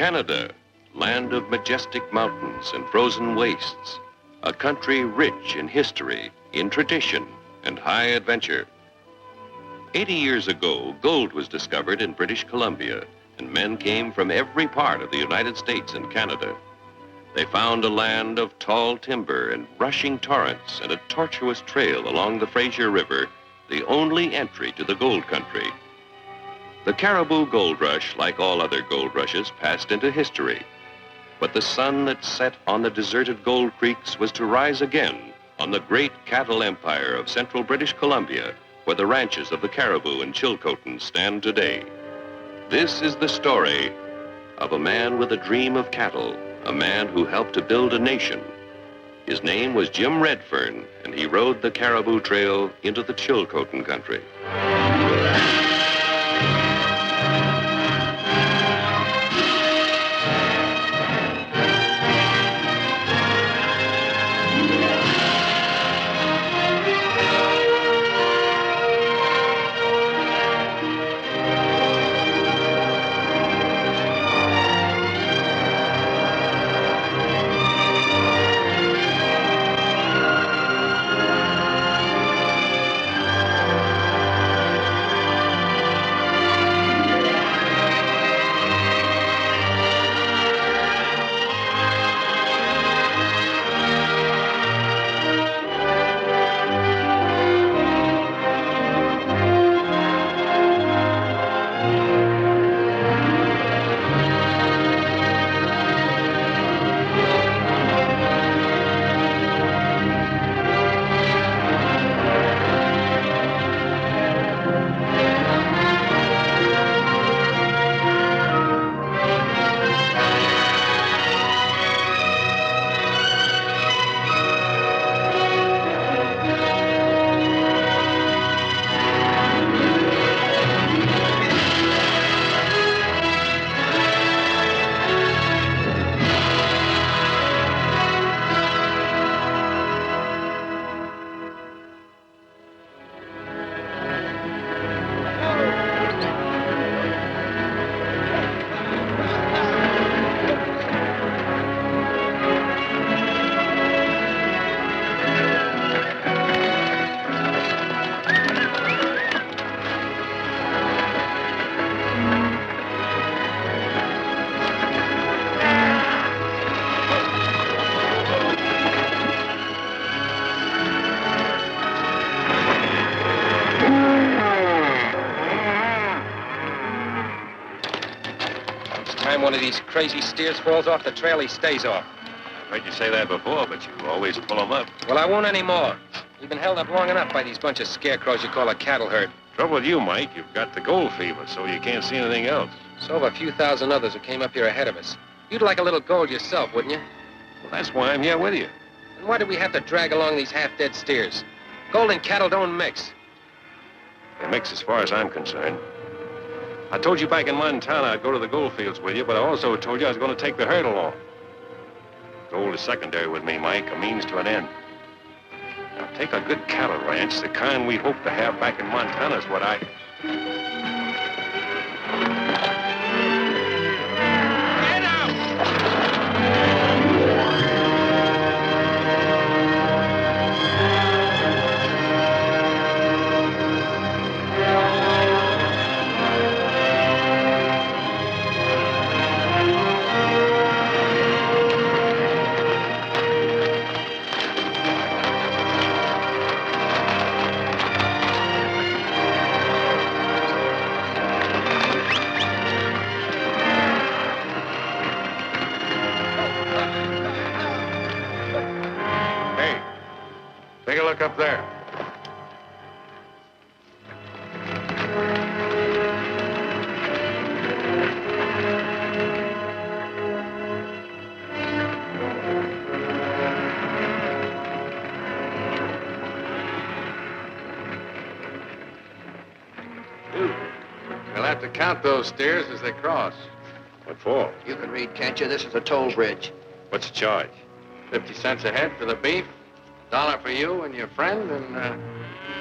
Canada, land of majestic mountains and frozen wastes, a country rich in history, in tradition, and high adventure. 80 years ago, gold was discovered in British Columbia, and men came from every part of the United States and Canada. They found a land of tall timber and rushing torrents and a tortuous trail along the Fraser River, the only entry to the gold country. The Cariboo Gold Rush, like all other gold rushes, passed into history. But the sun that set on the deserted gold creeks was to rise again on the great cattle empire of central British Columbia, where the ranches of the Cariboo and Chilcotin stand today. This is the story of a man with a dream of cattle, a man who helped to build a nation. His name was Jim Redfern, and he rode the Cariboo Trail into the Chilcotin country. One of these crazy steers falls off the trail, he stays off. I've heard you say that before, but you always pull them up. Well, I won't anymore. We've been held up long enough by these bunch of scarecrows you call a cattle herd. Trouble with you, Mike, you've got the gold fever, so you can't see anything else. So have a few thousand others who came up here ahead of us. You'd like a little gold yourself, wouldn't you? Well, that's why I'm here with you. And why do we have to drag along these half-dead steers? Gold and cattle don't mix. They mix as far as I'm concerned. I told you back in Montana I'd go to the gold fields with you, but I also told you I was going to take the herd along. Gold is secondary with me, Mike, a means to an end. Now, take a good cattle ranch, the kind we hope to have back in Montana is what I... Get out! Take a look up there. We'll have to count those steers as they cross. What for? You can read, can't you? This is a toll bridge. What's the charge? 50 cents a head for the beef, $1 for you and your friend, and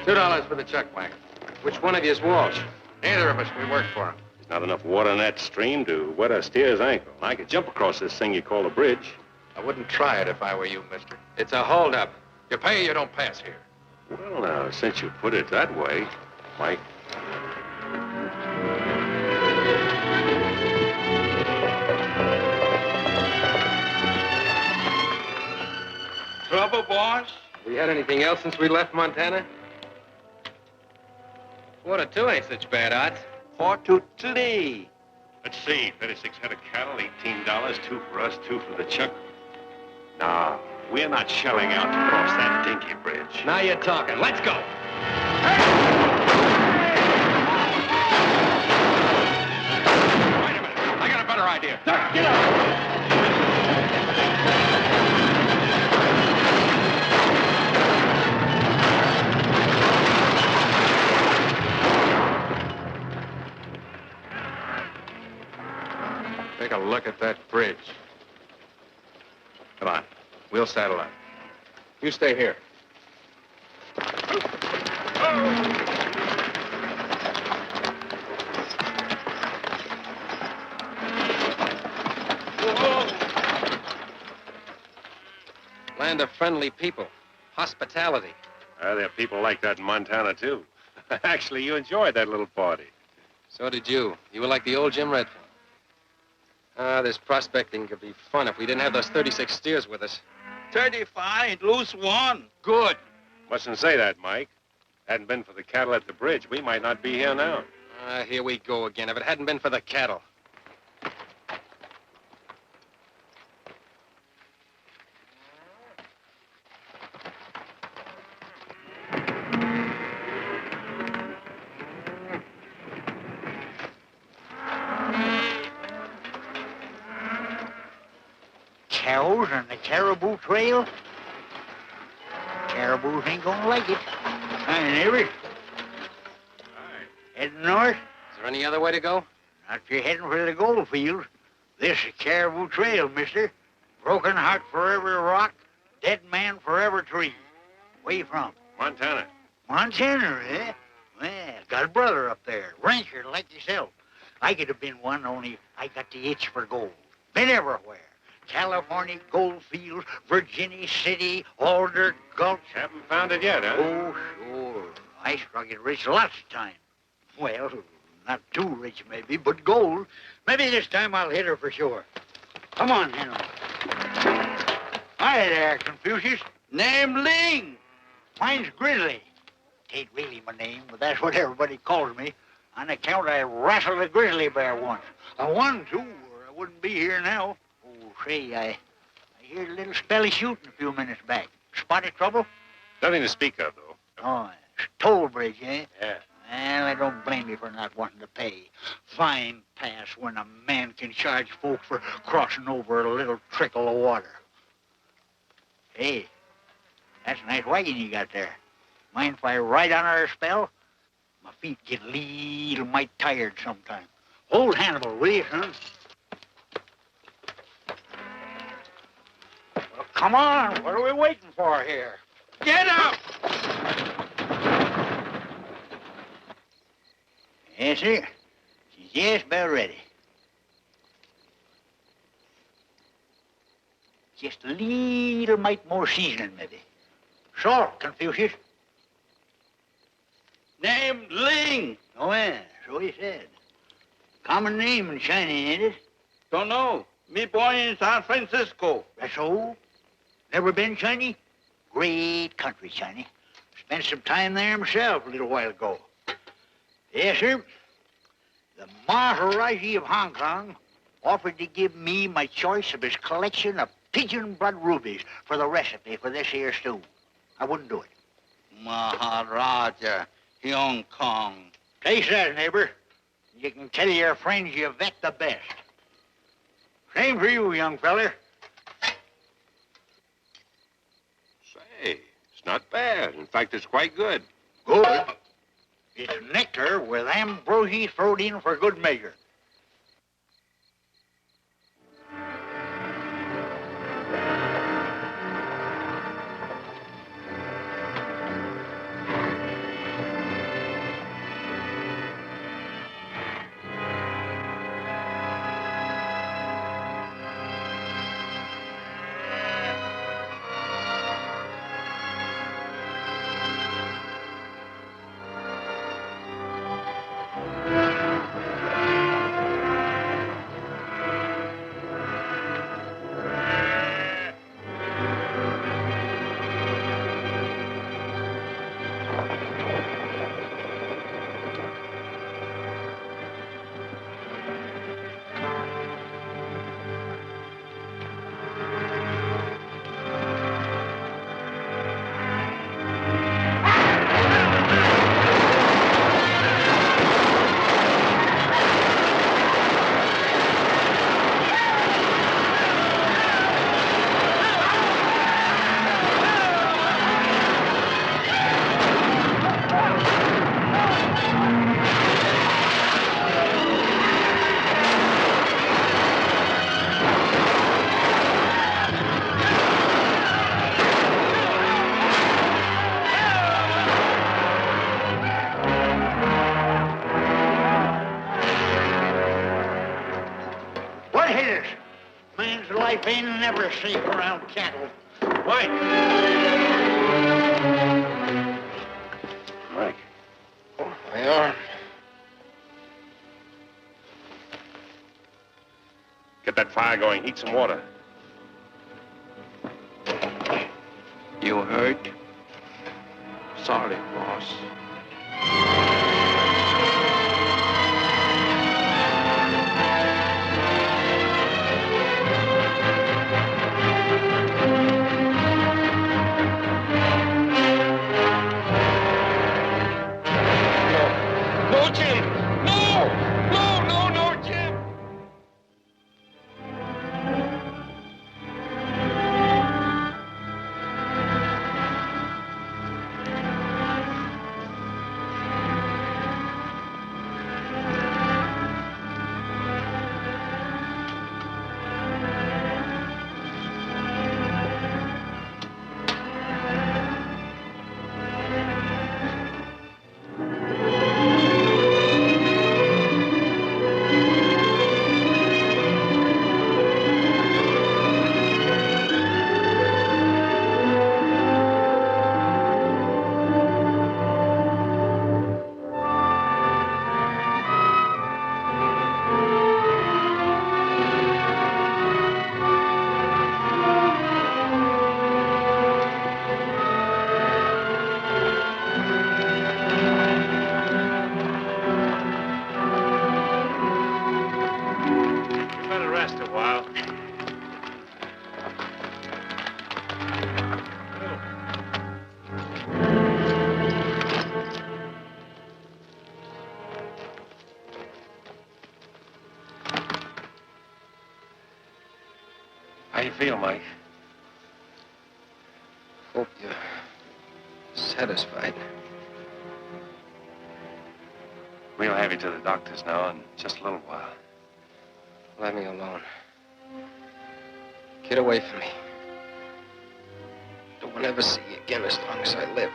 $2 for the chuck wagon. Which one of you is Walsh? Neither of us, we work for him. Is Not enough water in that stream to wet a steer's ankle. I could jump across this thing you call a bridge. I wouldn't try it if I were you, mister. It's a holdup. You pay, you don't pass here. Well, now, since you put it that way, Mike. Trouble, boss? We had anything else since we left Montana? 4 to 2 ain't such bad odds. 4 to 3. Let's see, 36 head of cattle, $18, 2 for us, 2 for the chuck. No, we're not shelling out to cross that dinky bridge. Now you're talking. Let's go. Wait a minute. I got a better idea. Get up! Take a look at that bridge. Come on. We'll saddle up. You stay here. Land of friendly people. Hospitality. There are people like that in Montana, too. Actually, you enjoyed that little party. So did you. You were like the old Jim Redfern. This prospecting could be fun if we didn't have those 36 steers with us. 35, lose 1. Good. Mustn't say that, Mike. Hadn't been for the cattle at the bridge, we might not be here now. Here we go again. If it hadn't been for the cattle. Cows on the Cariboo Trail? Caribous ain't gonna like it. Hi, neighbor. Hi. Heading north? Is there any other way to go? Not if you're heading for the gold fields. This is Cariboo Trail, mister. Broken heart for every rock, dead man for every tree. Where you from? Montana. Montana, eh? Well, got a brother up there, rancher like yourself. I could have been one, only I got the itch for gold. Been everywhere. California gold fields, Virginia City, Alder Gulch. Haven't found it yet, huh? Oh, sure. I struck it rich lots of times. Well, not too rich maybe, but gold. Maybe this time I'll hit her for sure. Come on, Henry. Hi there, Confucius. Name Ling. Mine's Grizzly. Ain't really my name, but that's what everybody calls me. On account I rattled a grizzly bear once. I won, too, or I wouldn't be here now. Oh, say, I heard a little spelly shooting a few minutes back. Spotted trouble? Nothing to speak of, though. Oh, it's toll bridge, eh? Yeah. Well, I don't blame you for not wanting to pay. Fine pass when a man can charge folks for crossing over a little trickle of water. Hey, that's a nice wagon you got there. Mind if I ride on her a spell? My feet get a little mite tired sometimes. Hold Hannibal, will you, son? Well, come on. What are we waiting for here? Get up! Yes, sir. She's just about ready. Just a little mite more seasoning, maybe. Salt, Confucius. Name Ling. Oh, yeah, so he said. Common name in China, ain't it? Don't know. Me born in San Francisco. That's all? Never been China? Great country, China. Spent some time there myself a little while ago. Yes, sir. The Maharaji of Hong Kong offered to give me my choice of his collection of pigeon blood rubies for the recipe for this here stew. I wouldn't do it. Maharaja, Hong Kong. Taste that, neighbor. You can tell your friends you vet the best. Same for you, young feller. Say, it's not bad. In fact, it's quite good. Good. It's nectar with ambrosia thrown in for good measure. life ain't never safe around cattle. Mike! Mike. Oh, my arm. Get that fire going. Heat some water. You hurt? Sorry, boss. No, Jim! No! No, no, no, Jim! How you feel, Mike? Hope you're satisfied. We'll have you to the doctor's now in just a little while. Let me alone. Get away from me. Don't want to ever see you again as long as I live.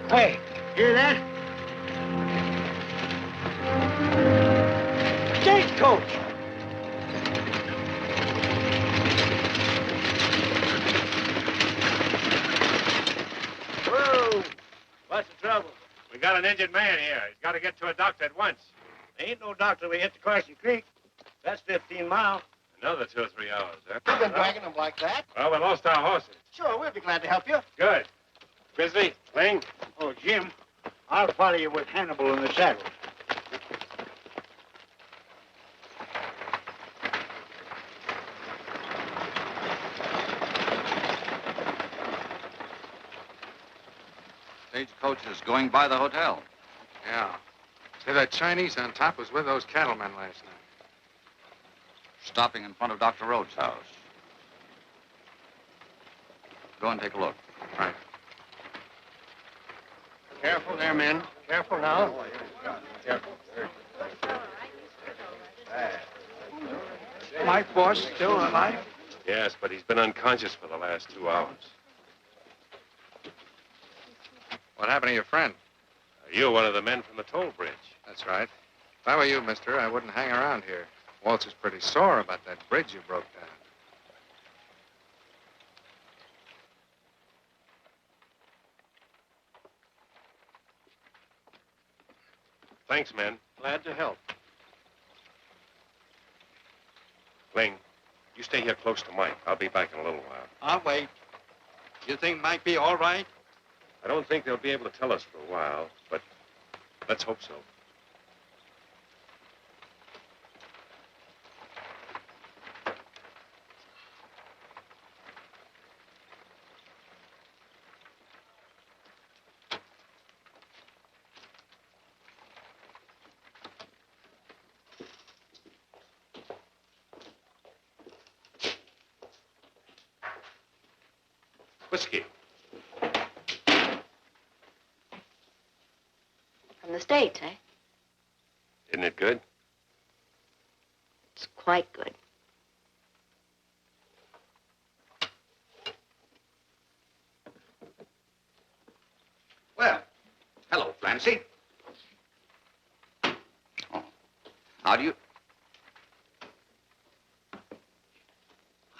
Hey, hear that? Stagecoach! Whoa! What's the trouble? We got an injured man here. He's got to get to a doctor at once. There ain't no doctor. We hit the Carson Creek. That's 15 miles. Another 2 or 3 hours, huh? You've been dragging them like that? Well, we lost our horses. Sure, we'll be glad to help you. Good. Grizzly, Ling, Oh, Jim, I'll follow you with Hannibal in the saddle. Stagecoach is going by the hotel. Yeah. Say, that Chinese on top was with those cattlemen last night. Stopping in front of Dr. Rhodes' house. Go and take a look. Right. Careful there, men. Careful now. Careful. My boss still alive? Yes, but he's been unconscious for the last 2 hours. What happened to your friend? You're one of the men from the toll bridge. That's right. If I were you, mister, I wouldn't hang around here. Waltz is pretty sore about that bridge you broke down. Thanks, men. Glad to help. Ling, you stay here close to Mike. I'll be back in a little while. I'll wait. You think Mike be all right? I don't think they'll be able to tell us for a while, but let's hope so. Whiskey. From the States, eh? Isn't it good? It's quite good. Well, hello, Clancy. Oh, How do you...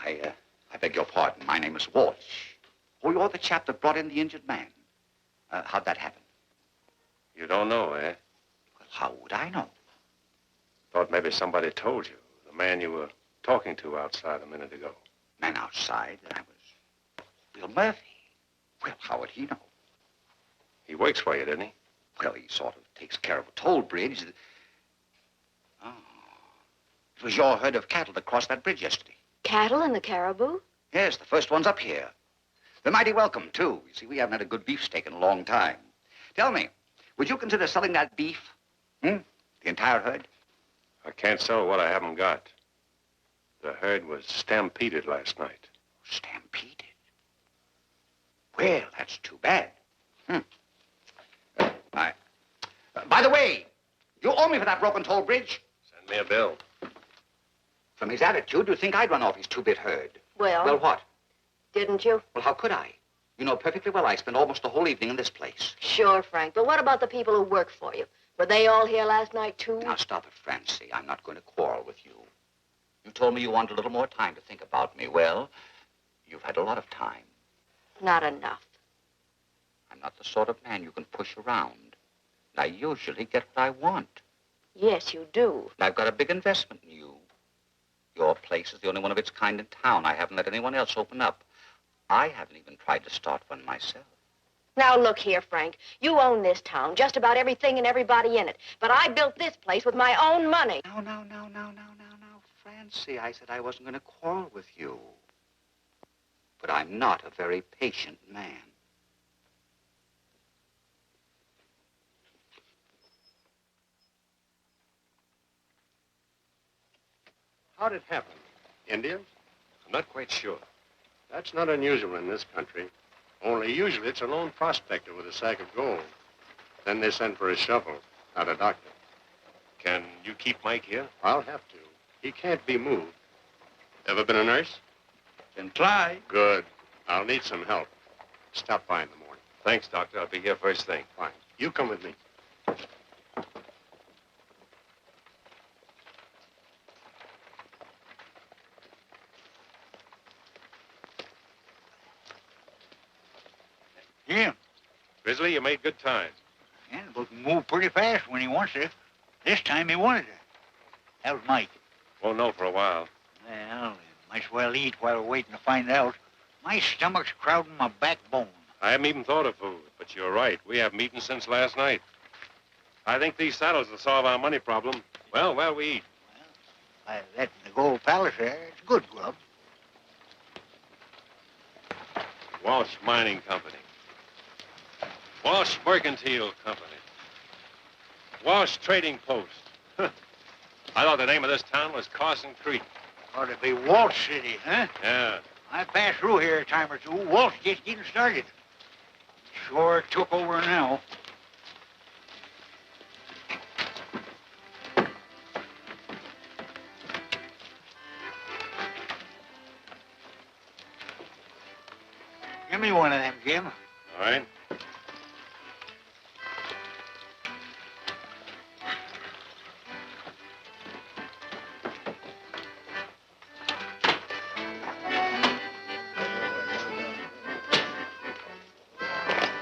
I beg your pardon. My name is Walsh. Oh, you're the chap that brought in the injured man. How'd that happen? You don't know, eh? Well, how would I know? Thought maybe somebody told you. The man you were talking to outside a minute ago. Man outside? That was Bill Murphy. Well, how would he know? He works for you, didn't he? Well, he sort of takes care of a toll bridge. Oh. It was your herd of cattle that crossed that bridge yesterday. Cattle in the Cariboo? Yes, the first one's up here. They're mighty welcome, too. You see, we haven't had a good beefsteak in a long time. Tell me, would you consider selling that beef? The entire herd? I can't sell what I haven't got. The herd was stampeded last night. Stampeded? Well, that's too bad. By the way, you owe me for that broken toll bridge. Send me a bill. From his attitude, you'd think I'd run off his two-bit herd. Well... Well, what? Didn't you? Well, how could I? You know perfectly well I spent almost the whole evening in this place. Sure, Frank. But what about the people who work for you? Were they all here last night, too? Now, stop it, Francie. I'm not going to quarrel with you. You told me you wanted a little more time to think about me. Well, you've had a lot of time. Not enough. I'm not the sort of man you can push around. I usually get what I want. Yes, you do. And I've got a big investment in you. Your place is the only one of its kind in town. I haven't let anyone else open up. I haven't even tried to start one myself. Now, look here, Frank. You own this town, just about everything and everybody in it. But I built this place with my own money. No, Francie. I said I wasn't going to quarrel with you. But I'm not a very patient man. How'd it happen? Indians? I'm not quite sure. That's not unusual in this country. Only usually it's a lone prospector with a sack of gold. Then they send for a shovel, not a doctor. Can you keep Mike here? I'll have to. He can't be moved. Ever been a nurse? Can try. Good. I'll need some help. Stop by in the morning. Thanks, Doctor. I'll be here first thing. Fine. You come with me. Jim. Grizzly, you made good time. Yeah, but move pretty fast when he wants to. This time he wanted to. How's Mike? Won't know for a while. Well, might as well eat while we're waiting to find out. My stomach's crowding my backbone. I haven't even thought of food, but you're right. We haven't eaten since last night. I think these saddles will solve our money problem. Well, while we eat. Well, that in the Gold Palace there, it's good grub. Walsh Mining Company. Walsh Mercantile Company. Walsh Trading Post. I thought the name of this town was Carson Creek. Ought to be Walt City, huh? Yeah. I passed through here a time or two. Walt's just getting started. Sure took over now. Give me one of them, Jim. All right.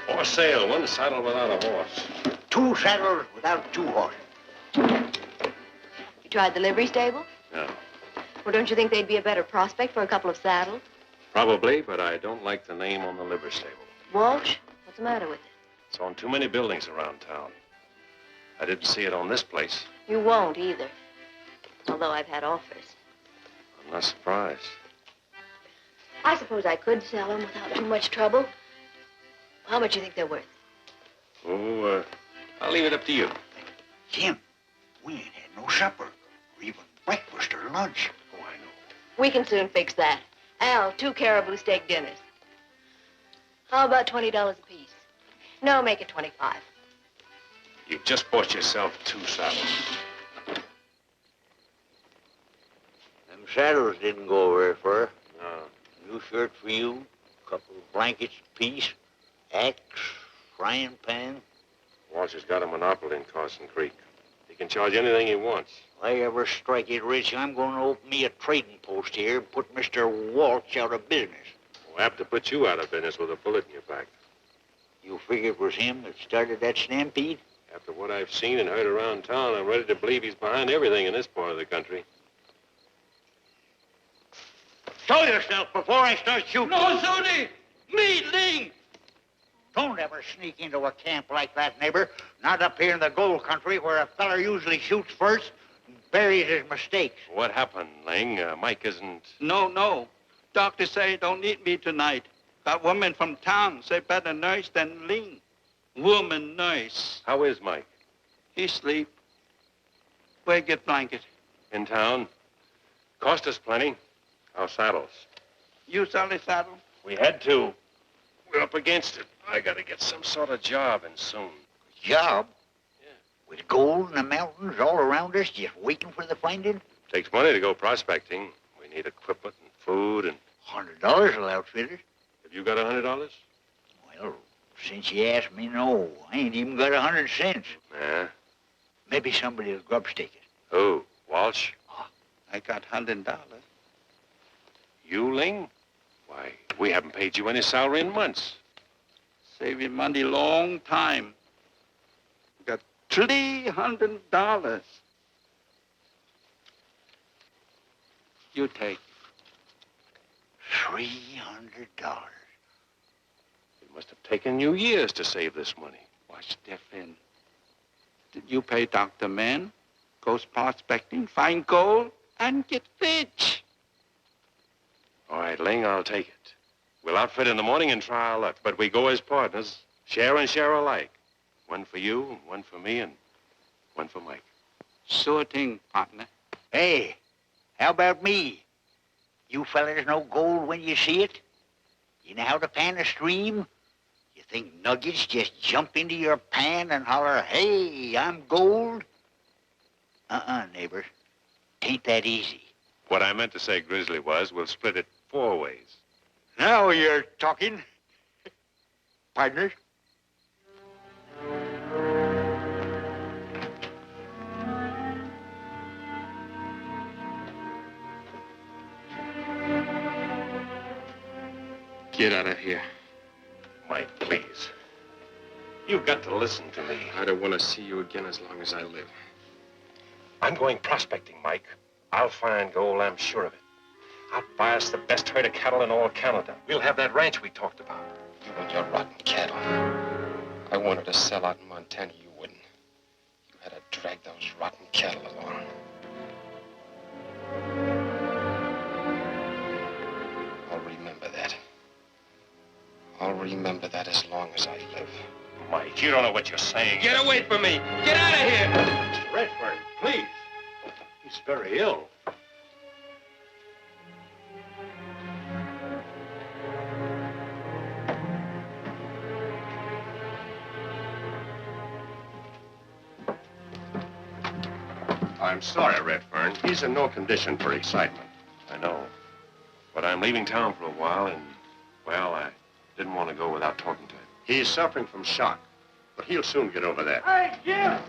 For sale, one saddle without a horse. 2 saddles without 2 horses. You tried the livery stable? No. Well, don't you think they'd be a better prospect for a couple of saddles? Probably, but I don't like the name on the livery stable. Walsh, what's the matter with it? It's on too many buildings around town. I didn't see it on this place. You won't either. Although I've had offers. I'm not surprised. I suppose I could sell them without too much trouble. How much do you think they're worth? Oh, I'll leave it up to you. Jim, we ain't had no supper, or even breakfast or lunch. Oh, I know. We can soon fix that. Al, 2 caribou steak dinners. How about $20 apiece? No, make it 25. You've just bought yourself 2 saddles. Them saddles didn't go very far. No. New shirt for you, couple of blankets apiece, axe, frying pan. Walsh has got a monopoly in Carson Creek. He He can charge anything he wants. If I ever strike it rich, I'm going to open me a trading post here and put Mr. Walsh out of business. We'll have to put you out of business with a bullet in your back. You figure it was him that started that stampede? After what I've seen and heard around town, I'm ready to believe he's behind everything in this part of the country. Show yourself before I start shooting. No, Zuni! Me, Ling! Don't ever sneak into a camp like that, neighbor. Not up here in the gold country where a feller usually shoots first and buries his mistakes. What happened, Ling? Mike isn't... No. Doctor say don't need me tonight. Got woman from town say better nurse than Ling. Woman nurse. How is Mike? He sleep. Where get blanket? In town. Cost us plenty. Our saddles. You sell the saddle? We had to. We're up against it. I gotta get some sort of job, and soon. Job? Yeah. With gold in the mountains all around us, just waiting for the finding? Takes money to go prospecting. We need equipment and food and... $100 will outfit it. Have you got $100? Well, since you asked me, no. I ain't even got 100 cents. Nah. Maybe somebody will grubstake it. Who? Walsh? I got $100. You, Ling? Why, we haven't paid you any salary in months. Saving money long time. Got $300. You take. $300. It must have taken you years to save this money. What's different? Did you pay Dr. Man? Goes prospecting, find gold, and get rich. All right, Ling, I'll take it. We'll outfit in the morning and try our luck, but we go as partners, share and share alike. One for you, one for me, and one for Mike. Sure thing, partner. Hey, how about me? You fellas know gold when you see it? You know how to pan a stream? You think nuggets just jump into your pan and holler, hey, I'm gold? Neighbor. Ain't that easy. What I meant to say, Grizzly, was we'll split it 4 ways. Now you're talking. Partners? Get out of here. Mike, please. You've got to listen to me. I don't want to see you again as long as I live. I'm going prospecting, Mike. I'll find gold, I'm sure of it. I'll buy us the best herd of cattle in all Canada. We'll have that ranch we talked about. You and your rotten cattle. I wanted to sell out in Montana, you wouldn't. You had to drag those rotten cattle along. I'll remember that. I'll remember that as long as I live. Mike, you don't know what you're saying. Get away from me! Get out of here! Mr. Redfern, please. He's very ill. I'm sorry, Redfern. He's in no condition for excitement. I know. But I'm leaving town for a while, and, well, I didn't want to go without talking to him. He's suffering from shock, but he'll soon get over that. Hey, Jim!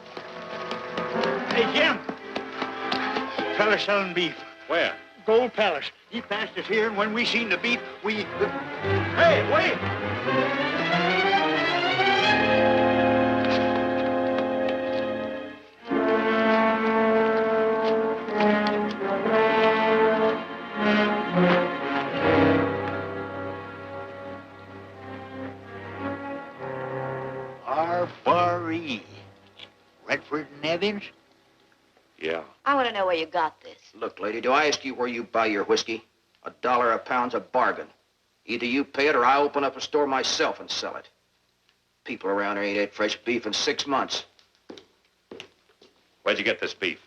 Hey, Jim! Fella selling beef. Where? Gold Palace. He passed us here, and when we seen the beef, we... Hey, wait! R4E. Redfern and Evans? Yeah. I want to know where you got this. Look, lady, do I ask you where you buy your whiskey? $1 a pound's a bargain. Either you pay it or I open up a store myself and sell it. People around here ain't had fresh beef in 6 months. Where'd you get this beef?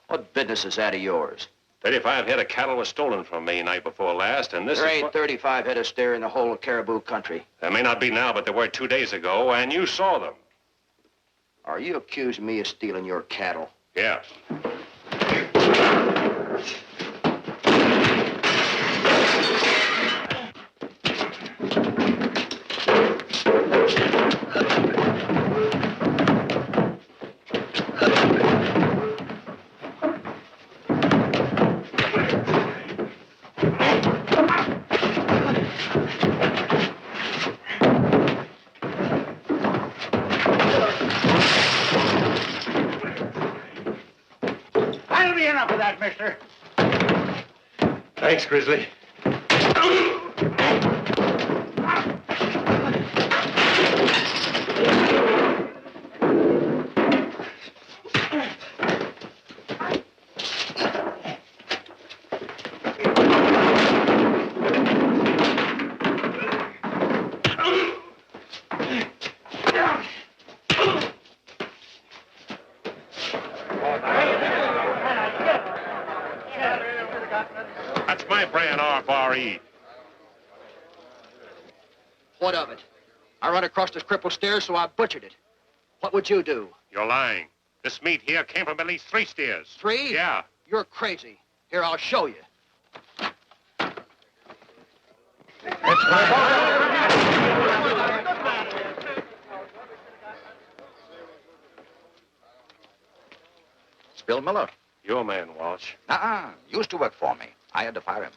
What business is that of yours? 35 head of cattle was stolen from me night before last, and this There is... ain't 35 head of steer in the whole of Caribou country. There may not be now, but there were 2 days ago, and you saw them. Are you accusing me of stealing your cattle? Yeah. mister. Thanks, Grizzly. That's my brand, R-Bar-E. What of it? I run across this crippled steers, so I butchered it. What would you do? You're lying. This meat here came from at least 3 steers. 3? Yeah. You're crazy. Here, I'll show you. It's Bill Miller. Your man, Walsh. Used to work for me. I had to fire him.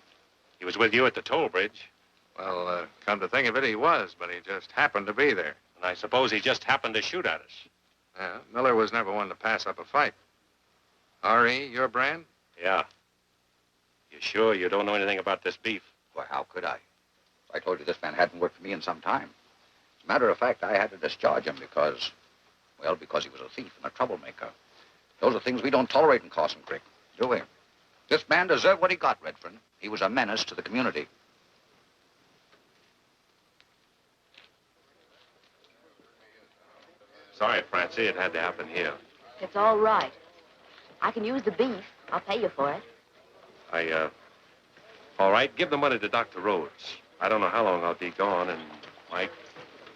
He was with you at the toll bridge. Well, come to think of it, he was, but he just happened to be there. And I suppose he just happened to shoot at us. Yeah, Miller was never one to pass up a fight. R.E., your brand? Yeah. You sure you don't know anything about this beef? Well, how could I? I told you this man hadn't worked for me in some time. As a matter of fact, I had to discharge him because he was a thief and a troublemaker. Those are things we don't tolerate in Carson Creek, do we? This man deserved what he got, Redfern. He was a menace to the community. Sorry, Francie, it had to happen here. It's all right. I can use the beef. I'll pay you for it. All right, give the money to Dr. Rhodes. I don't know how long I'll be gone, and Mike,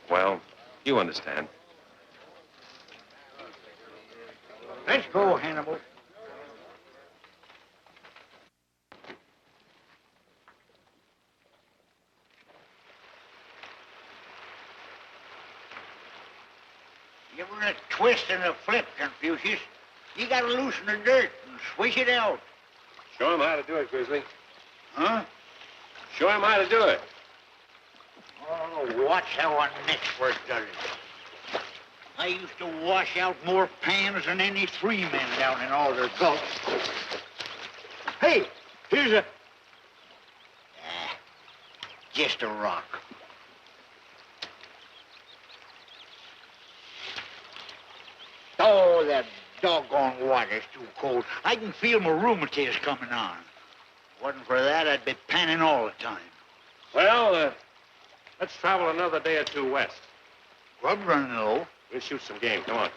well, you understand. Let's go, Hannibal. Give her a twist and a flip, Confucius. You gotta loosen the dirt and swish it out. Show him how to do it, Grizzly. Huh? Show him how to do it. Oh, watch how a expert does it. I used to wash out more pans than any 3 men down in Alder Gulch. Hey, here's a... just a rock. Oh, that doggone water's too cold. I can feel my rheumatiz coming on. If it wasn't for that, I'd be panning all the time. Well, let's travel another day or 2 west. Grub running low. We'll shoot some game. Come on.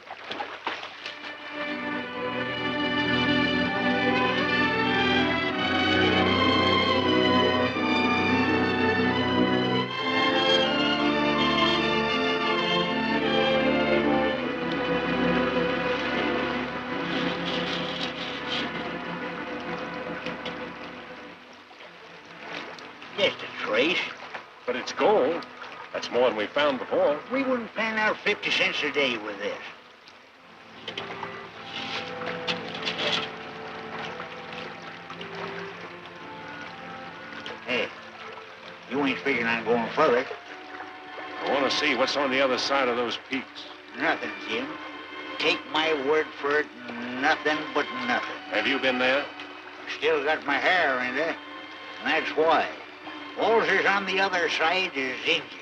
Just a trace. But it's gold. That's more than we found before. We wouldn't pan out 50 cents a day with this. Hey, you ain't figuring on going further. I want to see what's on the other side of those peaks. Nothing, Jim. Take my word for it, nothing but nothing. Have you been there? Still got my hair in there, and that's why. All there's on the other side is Indians.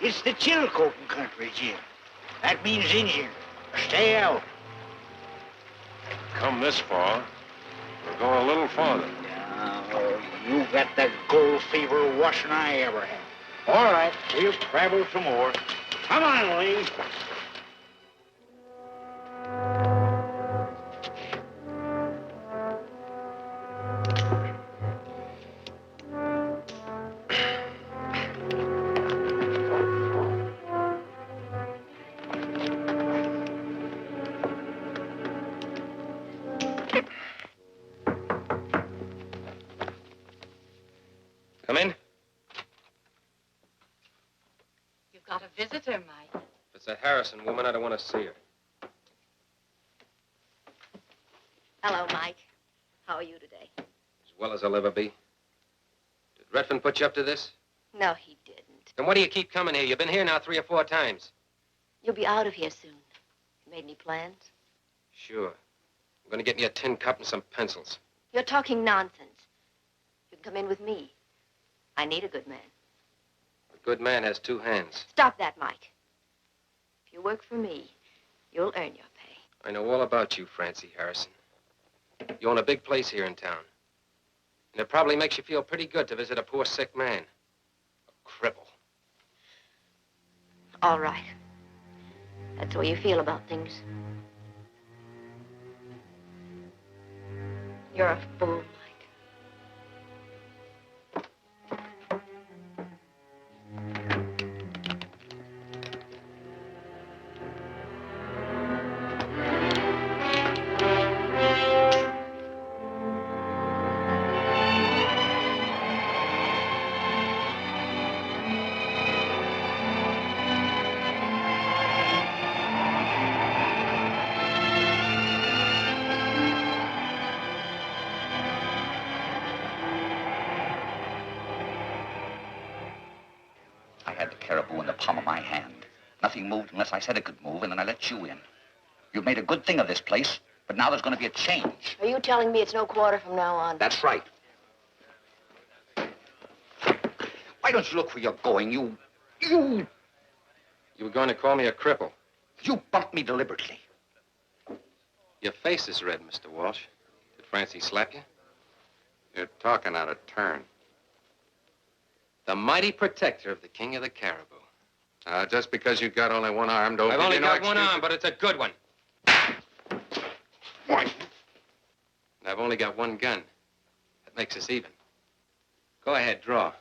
It's the Chilcotin country, Jim. That means Indian. Stay out. Come this far. We'll go a little farther. Now, you got that gold fever worse than I ever had. All right, we'll travel some more. Come on, Ling. Come in. You've got a visitor, Mike. If it's a Harrison woman, I don't want to see her. Hello, Mike. How are you today? As well as I'll ever be. Did Redfern put you up to this? No, he didn't. Then why do you keep coming here? You've been here now 3 or 4 times. You'll be out of here soon. You made any plans? Sure. I'm going to get me a tin cup and some pencils. You're talking nonsense. You can come in with me. I need a good man. A good man has two hands. Stop that, Mike. If you work for me, you'll earn your pay. I know all about you, Francie Harrison. You own a big place here in town. And it probably makes you feel pretty good to visit a poor sick man. A cripple. All right. That's the way you feel about things. You're a fool, Mike. Caribou in the palm of my hand. Nothing moved unless I said it could move, and then I let you in. You've made a good thing of this place, but now there's going to be a change. Are you telling me it's no quarter from now on? That's right. Why don't you look where you're going? You were going to call me a cripple. You bumped me deliberately. Your face is red, Mr. Walsh. Did Francie slap you? You're talking out of turn. The mighty protector of the king of the Caribou. Just because you've got only one arm, don't... I've only got one arm, but it's a good one. What? And I've only got one gun. That makes us even. Go ahead, draw.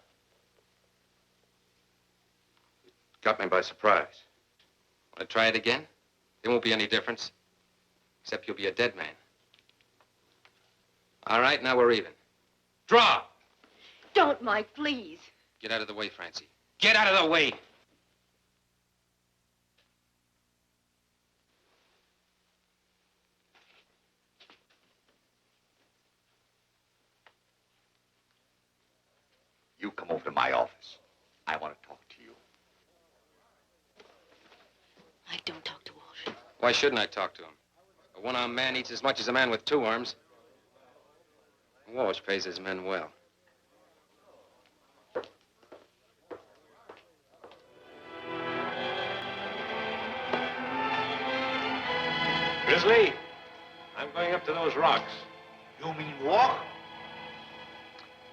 Got me by surprise. Want to try it again? There won't be any difference. Except you'll be a dead man. All right, now we're even. Draw! Don't, Mike, please. Get out of the way, Francie. Get out of the way! You come over to my office. I want to talk to you. Mike, don't talk to Walsh. Why shouldn't I talk to him? A one-armed man eats as much as a man with two arms. Walsh pays his men well. Grizzly, I'm going up to those rocks. You mean walk?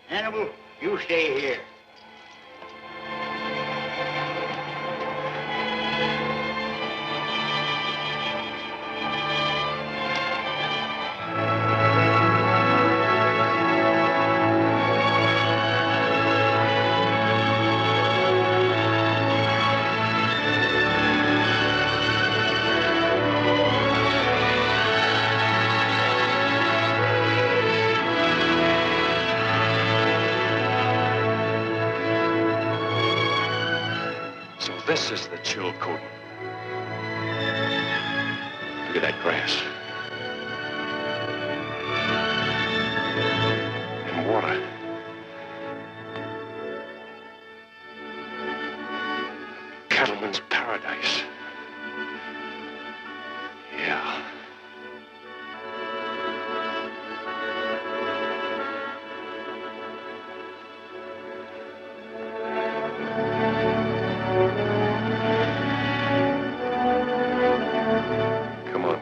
Hannibal, you stay here. This is the chill coating. Look at that grass. And water. Cattleman's paradise. Yeah.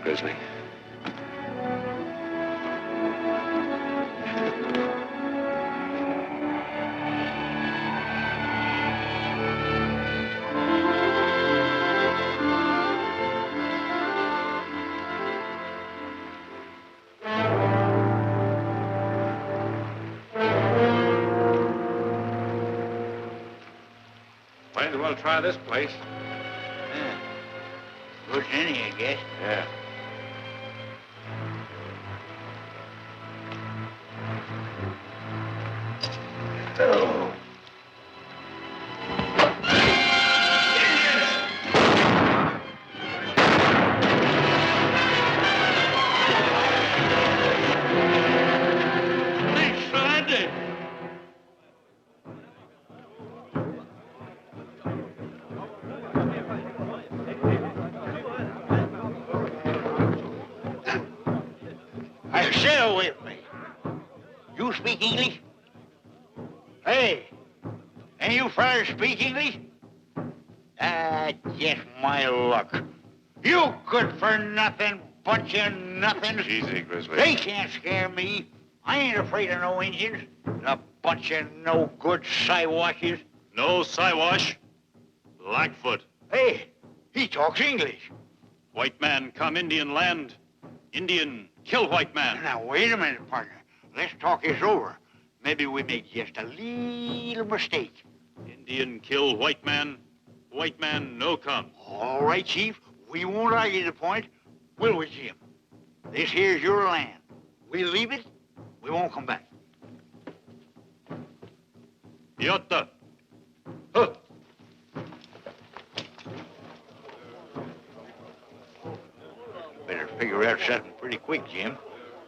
Grizzly. Might as well try this place. Yeah. Good as any, I guess. Yeah. Oh. Stay away from me. You speak English? Hey, and you fellas speak English? Just my luck. You good for nothing, bunch of nothings. Easy, Grizzly. They can't scare me. I ain't afraid of no Indians. A bunch of no good Siwashes. No Siwash. Blackfoot. Hey, he talks English. White man come Indian land. Indian kill white man. Now, wait a minute, partner. Let's talk this over. Maybe we made just a little mistake. Indian kill white man. White man no come. All right, Chief. We won't argue the point, will we, Jim? This here's your land. We leave it, we won't come back. Yotta. Huh. Better figure out something pretty quick, Jim.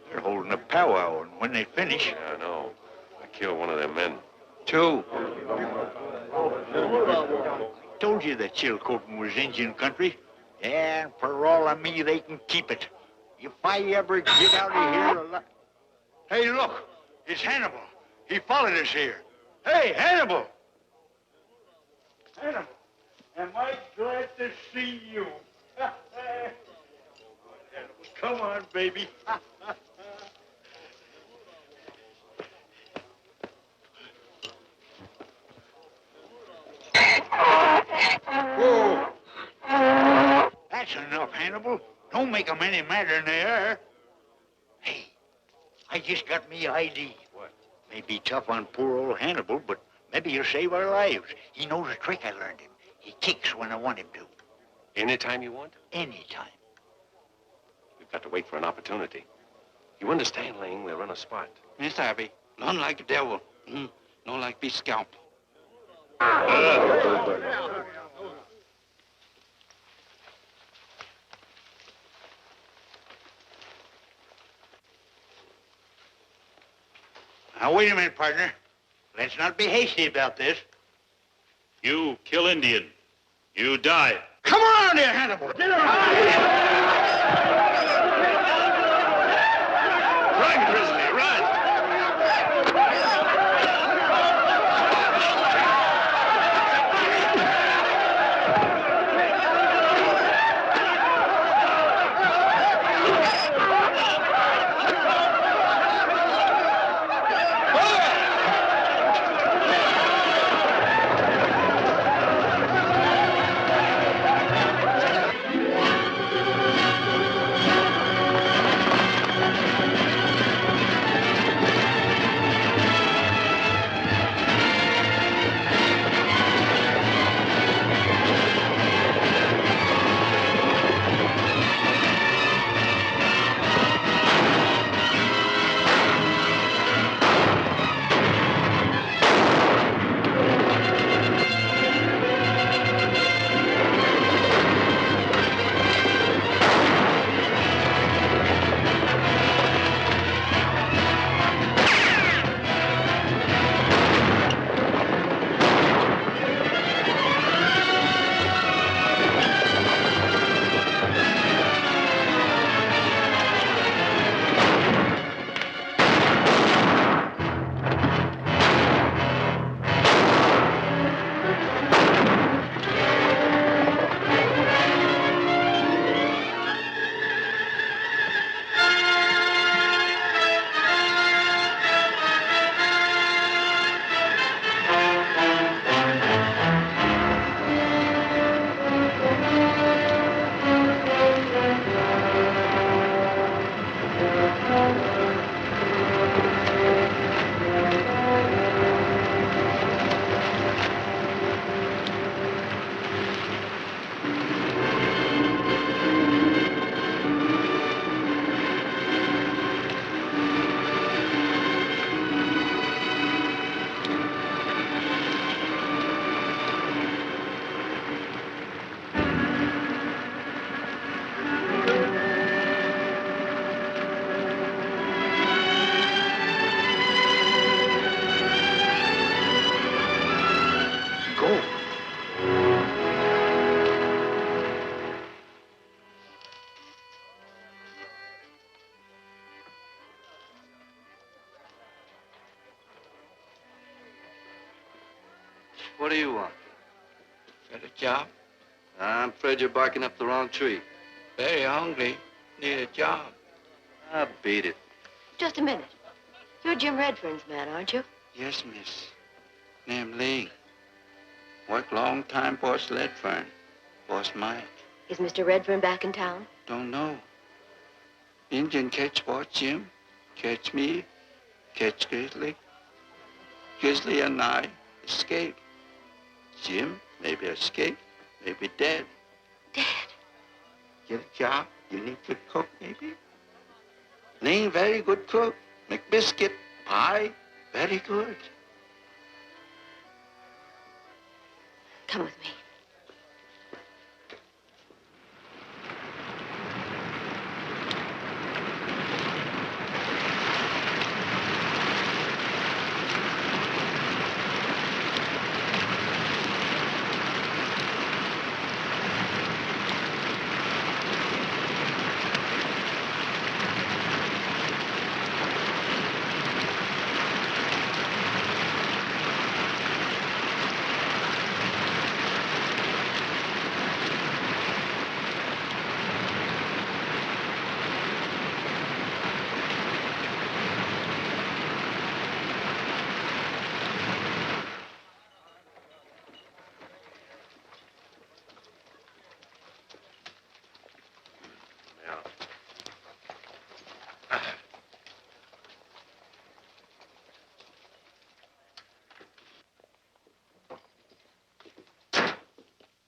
They're holding a powwow, and when they finish... Yeah, I know. I killed one of their men. 2. I told you that Chilcotin was Indian country. And for all of me, they can keep it. If I ever get out of here alive... Hey, look, it's Hannibal. He followed us here. Hey, Hannibal! Hannibal, am I glad to see you? Come on, baby. Whoa. That's enough, Hannibal. Don't make them any madder than they are. Hey, I just got me ID. What? May be tough on poor old Hannibal, but maybe he'll save our lives. He knows a trick I learned him. He kicks when I want him to. Anytime you want? Anytime. We've got to wait for an opportunity. You understand, Ling? We'll run a spot. Miss Abby, none like the devil. No like be scalped. Now, wait a minute, partner. Let's not be hasty about this. You kill Indian. You die. Come around here, Hannibal. Get around here. Run, Grizzly, run! What do you want? Got a job? I'm afraid you're barking up the wrong tree. Very hungry. Need a job. Ah, beat it. Just a minute. You're Jim Redfern's man, aren't you? Yes, miss. Name Ling. Work long time, boss Redfern. Boss Mike. Is Mr. Redfern back in town? Don't know. Indian catch boss Jim. Catch me. Catch Grizzly. Grizzly and I escape. Jim maybe escape, maybe dead. Dead? Get a job? You need to cook, maybe? Ling very good cook. Make biscuit, pie, very good. Come with me.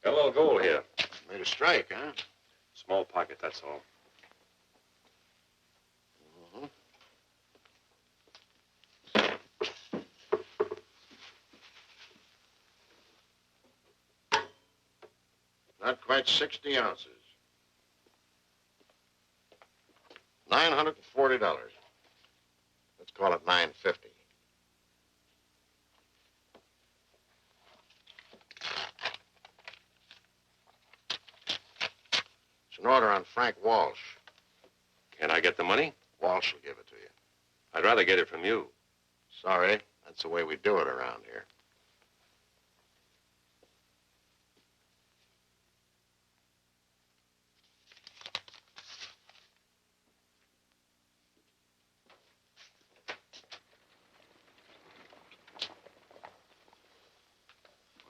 Got a little gold here. Made a strike, huh? Small pocket, that's all. Not quite 60 ounces. $940. Let's call it $950. It's an order on Frank Walsh. Can I get the money? Walsh will give it to you. I'd rather get it from you. Sorry, that's the way we do it around here.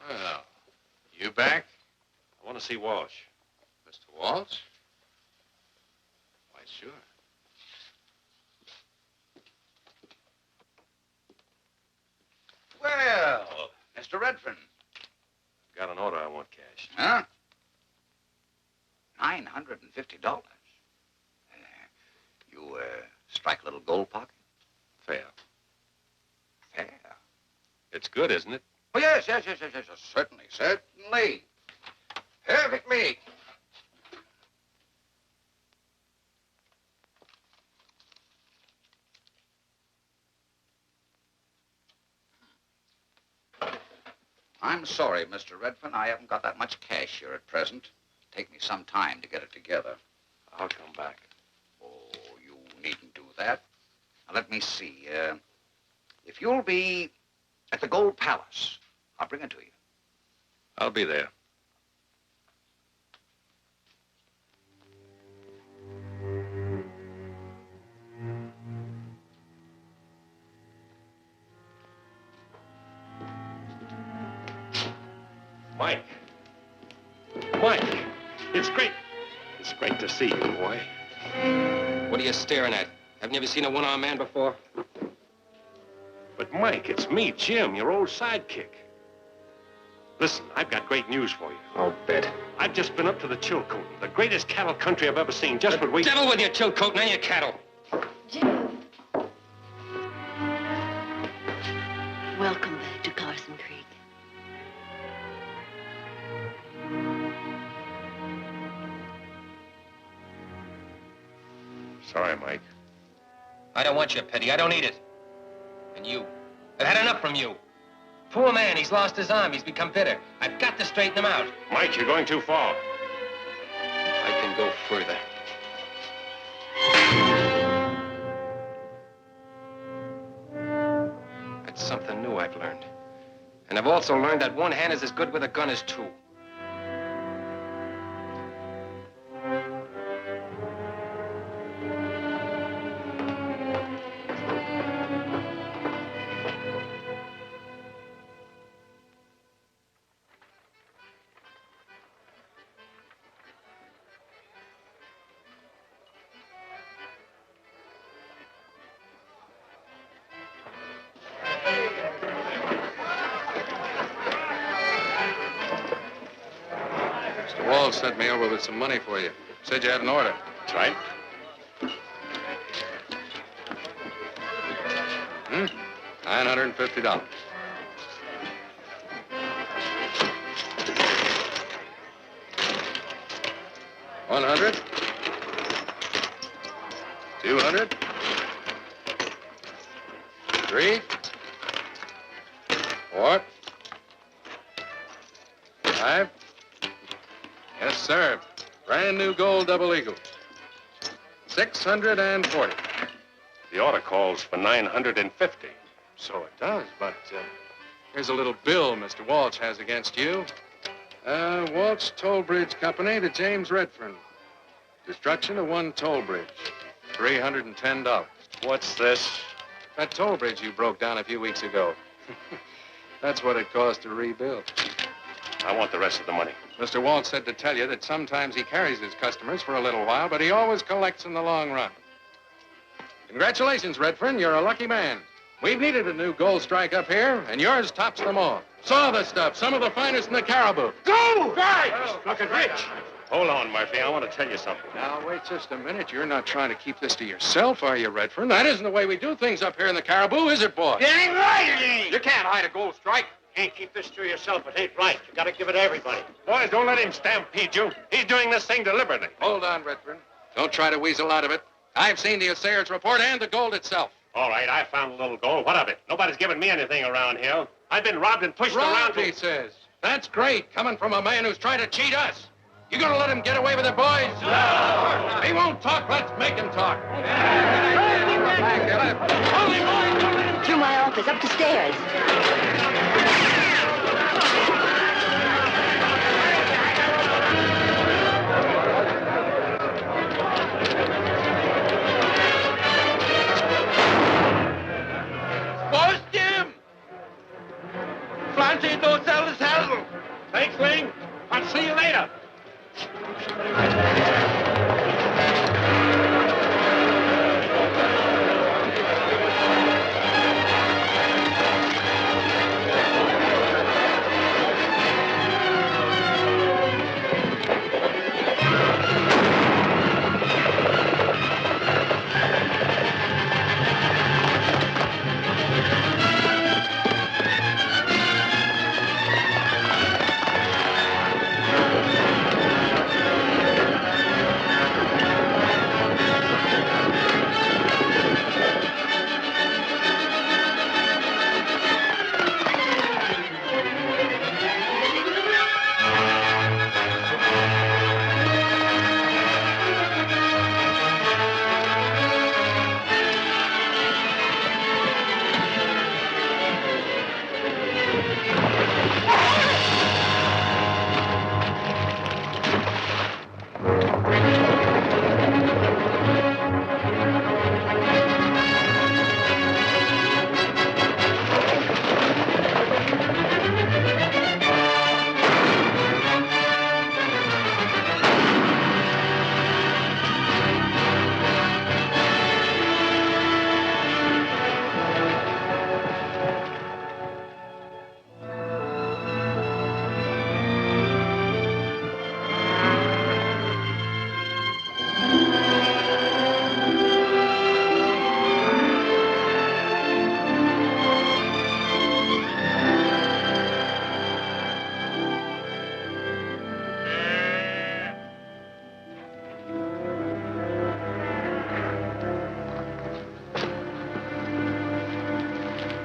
Well, you back? I want to see Walsh. Mr. Walsh? Why, sure. Well, Mr. Redfern. Got an order I want cashed. Huh? $950. You, strike a little gold pocket? Fair. Fair. It's good, isn't it? Oh, yes. Certainly. Perfectly. I'm sorry, Mr. Redfern. I haven't got that much cash here at present. Take me some time to get it together. I'll come back. Oh, you needn't do that. Now, let me see. If you'll be at the Gold Palace, I'll bring it to you. I'll be there. Mike. Mike, it's great. It's great to see you, boy. What are you staring at? Haven't you ever seen a one-armed man before? But, Mike, it's me, Jim, your old sidekick. Listen, I've got great news for you. I'll bet. I've just been up to the Chilcoot, the greatest cattle country I've ever seen. Just what we... Devil with your Chilcoot and your cattle. Jim. Welcome back to Carson Creek. Sorry, Mike. I don't want your pity. I don't need it. And you. I've had enough from you. Poor man, he's lost his arm. He's become bitter. I've got to straighten him out. Mike, you're going too far. I can go further. That's something new I've learned. And I've also learned that one hand is as good with a gun as two. Walsh sent me over with some money for you. Said you had an order. That's right. $950. $100. $200. $3. $4. $5. Yes, sir. Brand new gold double eagles. $640. The order calls for $950. So it does, but here's a little bill Mr. Walsh has against you. Walsh Toll Bridge Company to James Redfern. Destruction of one toll bridge. $310. What's this? That toll bridge you broke down a few weeks ago. That's what it cost to rebuild. I want the rest of the money. Mr. Walsh said to tell you that sometimes he carries his customers for a little while, but he always collects in the long run. Congratulations, Redfern. You're a lucky man. We've needed a new gold strike up here, and yours tops them all. Saw the stuff, some of the finest in the Cariboo. Go! Right! Look at Rich. Hold on, Murphy. I want to tell you something. Now, wait just a minute. You're not trying to keep this to yourself, are you, Redfern? That isn't the way we do things up here in the Cariboo, is it, boy? It ain't right, it ain't. You can't hide a gold strike. Can't keep this to yourself. It ain't right. You got to give it to everybody. Boys, don't let him stampede you. He's doing this thing deliberately. Hold on, Redfern. Don't try to weasel out of it. I've seen the assayer's report and the gold itself. All right, I found a little gold. What of it? Nobody's given me anything around here. I've been robbed and pushed around. He says. That's great, coming from a man who's trying to cheat us. You gonna let him get away with it, boys? No! He won't talk. Let's make him talk. Through my office, up the stairs. Boss Jim! Flancy, don't sell the saddle. Thanks, Ling. I'll see you later.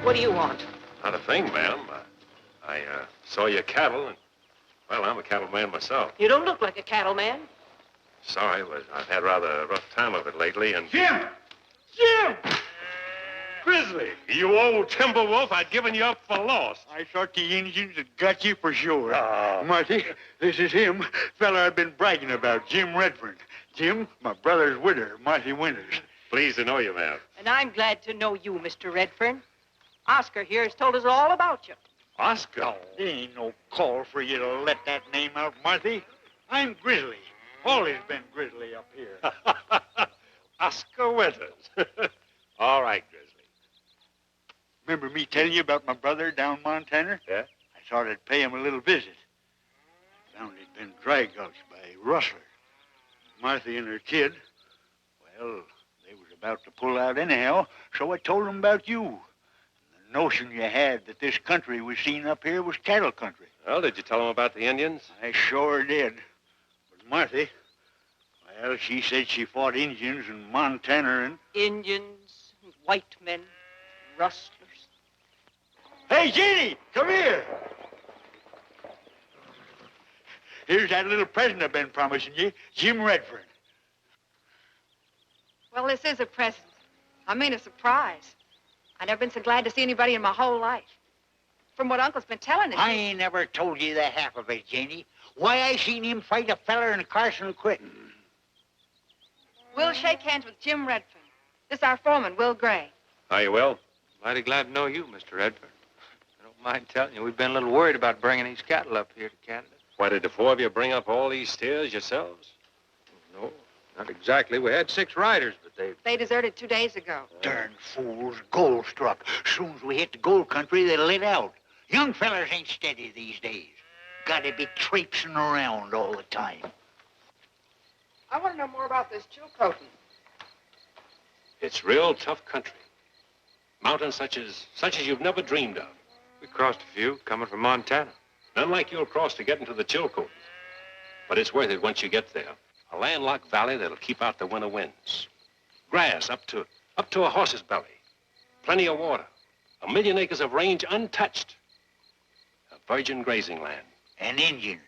What do you want? Not a thing, ma'am. I saw your cattle, and, well, I'm a cattleman myself. You don't look like a cattleman. Sorry, but I've had rather a rough time of it lately, and... Jim! Jim! Grizzly, you old timber wolf, I'd given you up for lost. I thought the Indians had got you for sure. Oh. Marty, this is him, fella I've been bragging about, Jim Redfern. Jim, my brother's widder, Marty Winters. Pleased to know you, ma'am. And I'm glad to know you, Mr. Redfern. Oscar here has told us all about you. Oscar? Oh, there ain't no call for you to let that name out, Marty. I'm Grizzly. Always been Grizzly up here. Oscar Winters. All right, Grizzly. Remember me telling you about my brother down Montana? Yeah? I thought I'd pay him a little visit. Found he'd been dry gulched by rustlers. Marthy and her kid, well, they was about to pull out anyhow, so I told them about you. And the notion you had that this country was seen up here was cattle country. Well, did you tell them about the Indians? I sure did. But Marthy, well, she said she fought Indians in Montana and... Indians, and white men, rustlers. Hey, Jeannie, come here. Here's that little present I've been promising you, Jim Redfern. Well, this is a present. I mean a surprise. I've never been so glad to see anybody in my whole life. From what Uncle's been telling us. I ain't never told you the half of it, Janie. Why, I seen him fight a feller in Carson Creek. We'll shake hands with Jim Redfern. This is our foreman, Will Gray. Are you well? Mighty glad to know you, Mr. Redfern. I don't mind telling you, we've been a little worried about bringing these cattle up here to Canada. Why, did the four of you bring up all these steers yourselves? No, not exactly. We had 6 riders, but They deserted 2 days ago. Darn fools, gold struck. Soon as we hit the gold country, they lit out. Young fellers ain't steady these days. Gotta be traipsing around all the time. I want to know more about this Chilcotin. It's real tough country. Mountains such as you've never dreamed of. we crossed a few coming from Montana. None like you'll cross to get into the Chilcotin. But it's worth it once you get there. A landlocked valley that'll keep out the winter winds. Grass up to a horse's belly. Plenty of water. 1 million acres of range untouched. A virgin grazing land. And Indians.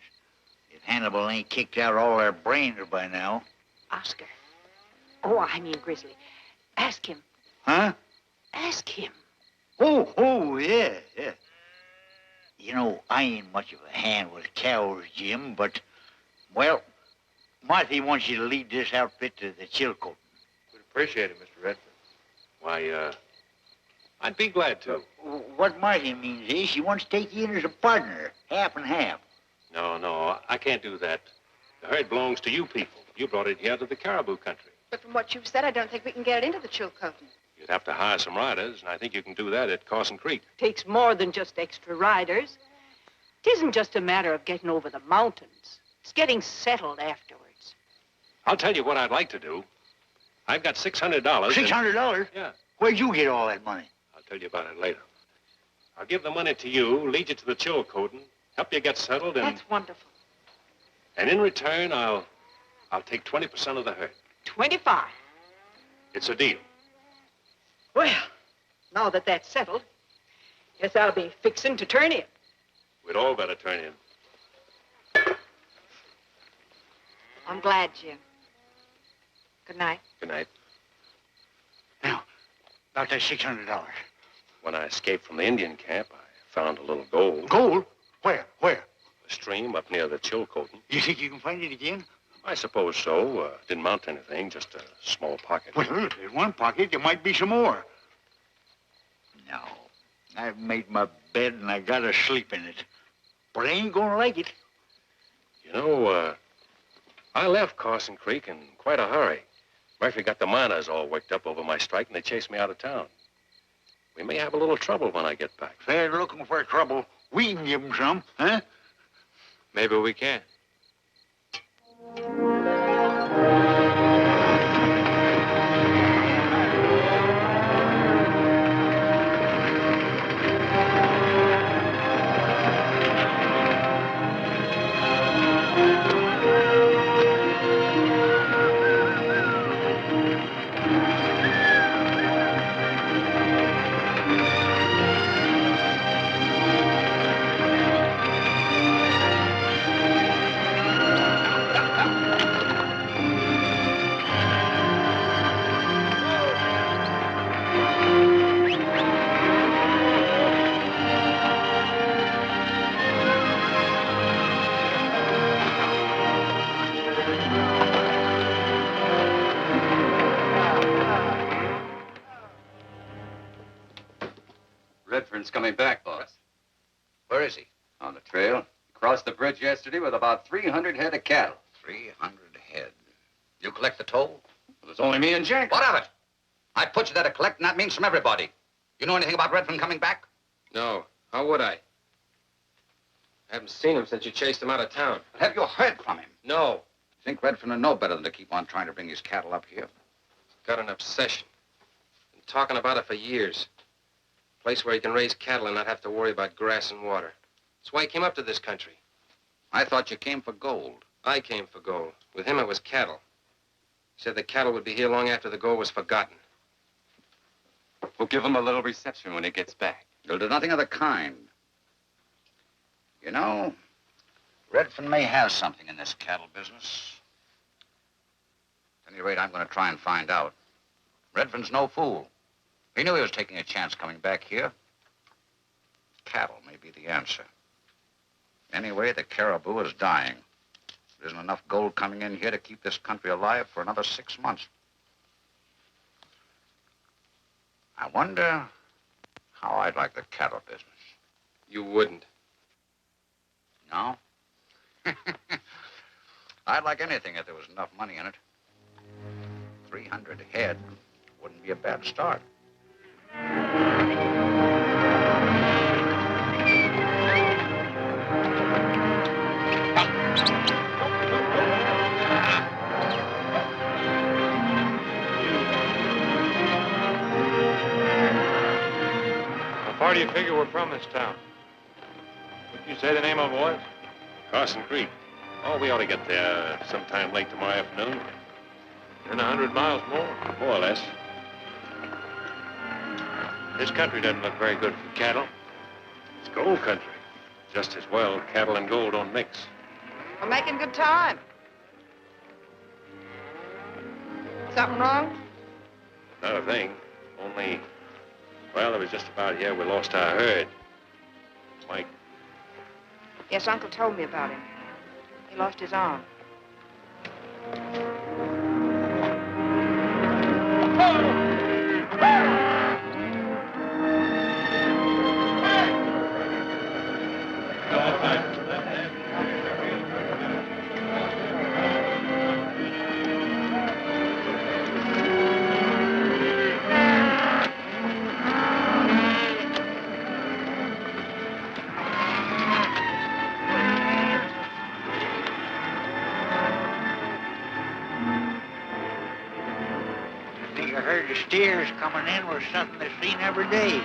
If Hannibal ain't kicked out all their brains by now. Oscar. Oh, I mean Grizzly. Ask him. Huh? Ask him. Oh, yeah. You know, I ain't much of a hand with cows, Jim, but, well, Marthy wants you to lead this outfit to the Chilcotin. We'd appreciate it, Mr. Redfern. Why, I'd be glad to. What Marthy means is she wants to take you in as a partner, half and half. No, I can't do that. The herd belongs to you people. You brought it here to the Cariboo country. But from what you've said, I don't think we can get it into the Chilcotin. You'd have to hire some riders, and I think you can do that at Carson Creek. Takes more than just extra riders. It isn't just a matter of getting over the mountains. It's getting settled afterwards. I'll tell you what I'd like to do. I've got $600. $600? Yeah. Where'd you get all that money? I'll tell you about it later. I'll give the money to you, lead you to the Chilcotin, help you get settled, and... That's wonderful. And in return, I'll take 20% of the herd. 25. It's a deal. Well, now that that's settled, guess I'll be fixing to turn in. We'd all better turn in. I'm glad, Jim. Good night. Good night. Now, about that $600. When I escaped from the Indian camp, I found a little gold. Gold? Where? A stream up near the Chilcotin. You think you can find it again? I suppose so. Didn't mount to anything, just a small pocket. Well, if there's one pocket, there might be some more. No, I've made my bed and I gotta sleep in it. But I ain't gonna like it. You know, I left Carson Creek in quite a hurry. Murphy got the miners all worked up over my strike, and they chased me out of town. We may have a little trouble when I get back. If they're looking for trouble, we can give them some, huh? Maybe we can. Redfern's coming back, boss. Where is he? On the trail. He crossed the bridge yesterday with about 300 head of cattle. 300 head. You collect the toll? It was only me and Jack. What of it? I put you there to collect, and that means from everybody. You know anything about Redfern coming back? No. How would I? I haven't seen him since you chased him out of town. But have you heard from him? No. Think Redfern would know better than to keep on trying to bring his cattle up here? Got an obsession. Been talking about it for years. A place where he can raise cattle and not have to worry about grass and water. That's why he came up to this country. I thought you came for gold. I came for gold. With him, it was cattle. He said the cattle would be here long after the gold was forgotten. We'll give him a little reception when he gets back. You'll do nothing of the kind. You know, Redfern may have something in this cattle business. At any rate, I'm going to try and find out. Redfern's no fool. He knew he was taking a chance coming back here. Cattle may be the answer. Anyway, the caribou is dying. There isn't enough gold coming in here to keep this country alive for another 6 months. I wonder how I'd like the cattle business. You wouldn't. No? I'd like anything if there was enough money in it. 300 head wouldn't be a bad start. How far do you figure we're from this town? What did you say the name of it was? Carson Creek. Oh, we ought to get there sometime late tomorrow afternoon. In 100 miles more. More or less. This country doesn't look very good for cattle. It's gold country. Just as well, cattle and gold don't mix. We're making good time. Something wrong? Not a thing. Only, well, it was just about here we lost our herd. Mike. Yes, Uncle told me about him. He lost his arm. The steers coming in was something that's seen every day.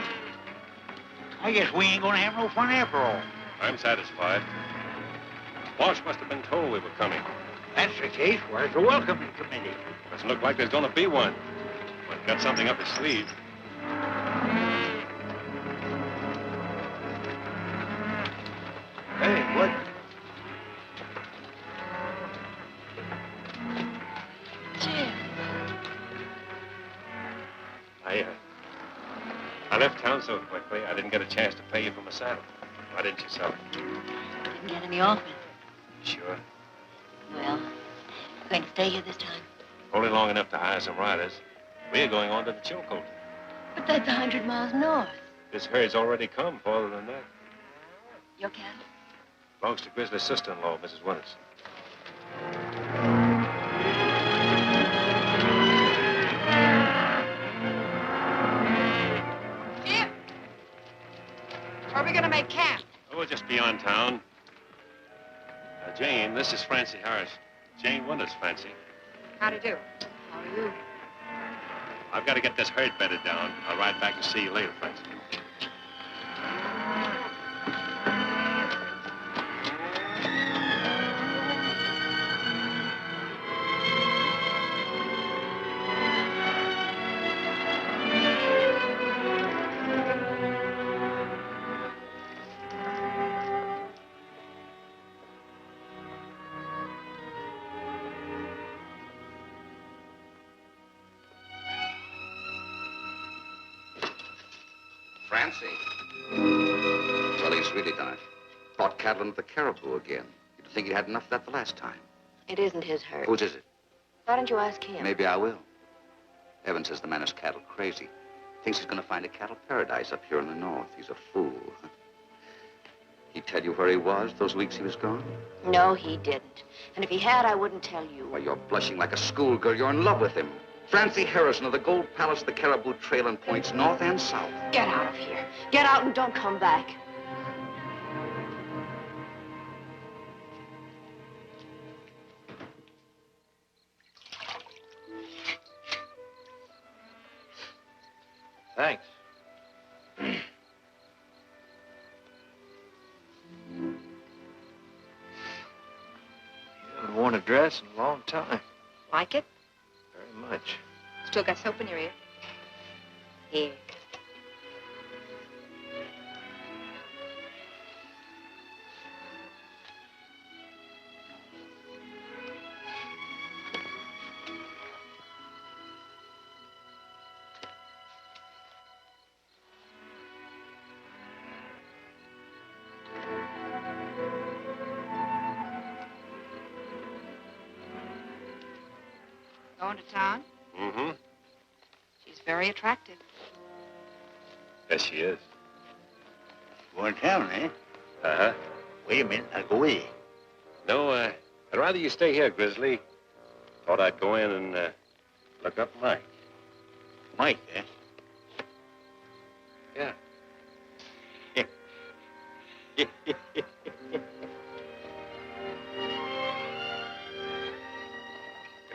I guess we ain't gonna have no fun after all. I'm satisfied. Walsh must have been told we were coming. That's the case. Where's the welcoming committee? Doesn't look like there's going to be one. But got something up his sleeve. Hey, what? I left town so quickly, I didn't get a chance to pay you for my saddle. Why didn't you sell it? Didn't get any offers. Sure. Well, going to stay here this time. Only long enough to hire some riders. We're going on to the Chilcote. But that's 100 miles north. This herd's already come farther than that. Your cattle? Belongs to Grizzly's sister-in-law, Mrs. Winters. Jim! Where are we going to make camp? Oh, just beyond town. Jane, this is Francie Harris. Jane Winters, Francie. How'd he do? How are you? I've got to get this herd bedded down. I'll ride back and see you later, Francie. Francie. Well, he's really done it. Bought cattle into the Cariboo again. You'd think he'd had enough of that the last time. It isn't his herd. Whose is it? Why don't you ask him? Maybe I will. Evans says the man is cattle crazy. Thinks he's going to find a cattle paradise up here in the north. He's a fool. He tell you where he was those weeks he was gone? No, he didn't. And if he had, I wouldn't tell you. Why, you're blushing like a schoolgirl. You're in love with him. Francie Harrison of the Gold Palace, the Cariboo Trail, and points north and south. Get out of here. Get out and don't come back. Thanks. You haven't worn a dress in a long time. Like it? Very much. Still got soap in your ear? Here. Going to town? Mm-hmm. She's very attractive. Yes, she is. Going to town, eh? Uh-huh. Wait a minute, I'll go away. No, I'd rather you stay here, Grizzly. Thought I'd go in and look up Mike. Mike, eh? Yeah. Good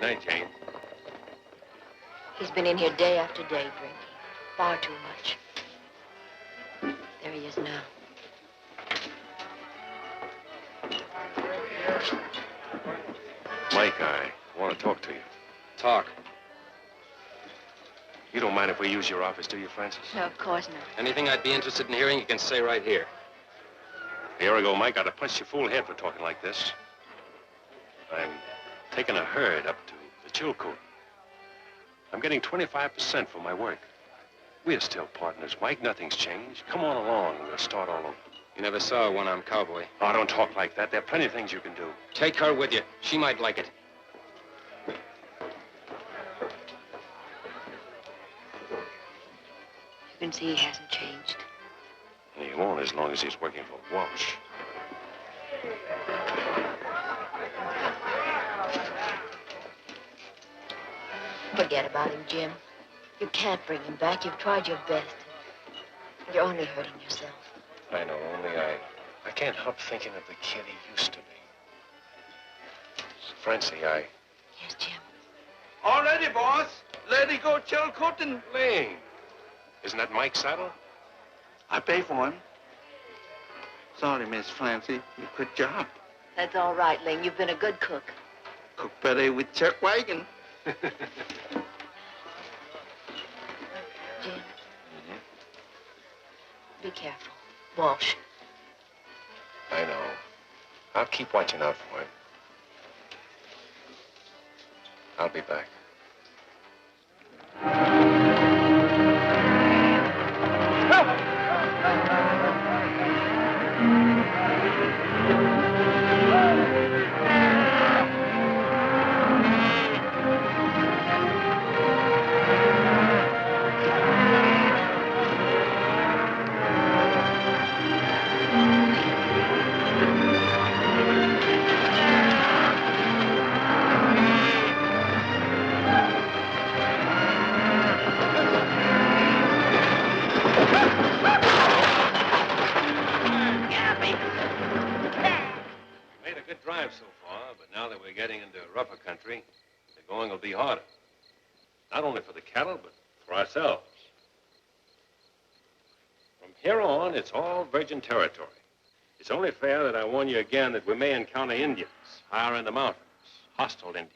night, Jane. He's been in here day after day drinking. Far too much. There he is now. Mike, I want to talk to you. Talk. You don't mind if we use your office, do you, Francis? No, of course not. Anything I'd be interested in hearing, you can say right here. A year ago, Mike, I'd have punched your fool head for talking like this. I'm taking a herd up to the Chilcoot. I'm getting 25% for my work. We're still partners, Mike. Nothing's changed. Come on along. We'll start all over. You never saw a one-armed cowboy. Oh, don't talk like that. There are plenty of things you can do. Take her with you. She might like it. You can see he hasn't changed. He won't as long as he's working for Walsh. Forget about him, Jim. You can't bring him back. You've tried your best. You're only hurting yourself. I know, only I can't help thinking of the kid he used to be. Francie, Yes, Jim. All ready, boss. Let it go, Chilcoot and... Ling. Isn't that Mike's saddle? I pay for him. Sorry, Miss Francie. You quit job. That's all right, Ling. You've been a good cook. Cook better with chuck wagon. Jim. Be careful. Walsh. I know. I'll keep watching out for him. I'll be back. So far, but now that we're getting into rougher country, the going will be harder. Not only for the cattle, but for ourselves. From here on, it's all virgin territory. It's only fair that I warn you again that we may encounter Indians higher in the mountains, hostile Indians.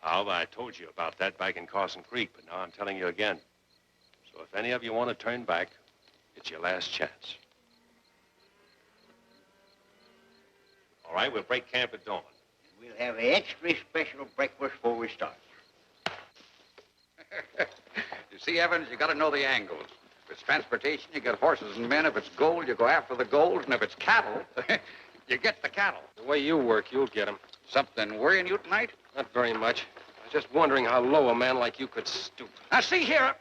However, I told you about that back in Carson Creek, but now I'm telling you again. So if any of you want to turn back, it's your last chance. All right, we'll break camp at dawn. We'll have an extra special breakfast before we start. You see, Evans, you got to know the angles. If it's transportation, you get horses and men. If it's gold, you go after the gold. And if it's cattle, you get the cattle. The way you work, you'll get them. Something worrying you tonight? Not very much. I was just wondering how low a man like you could stoop. Now, see here.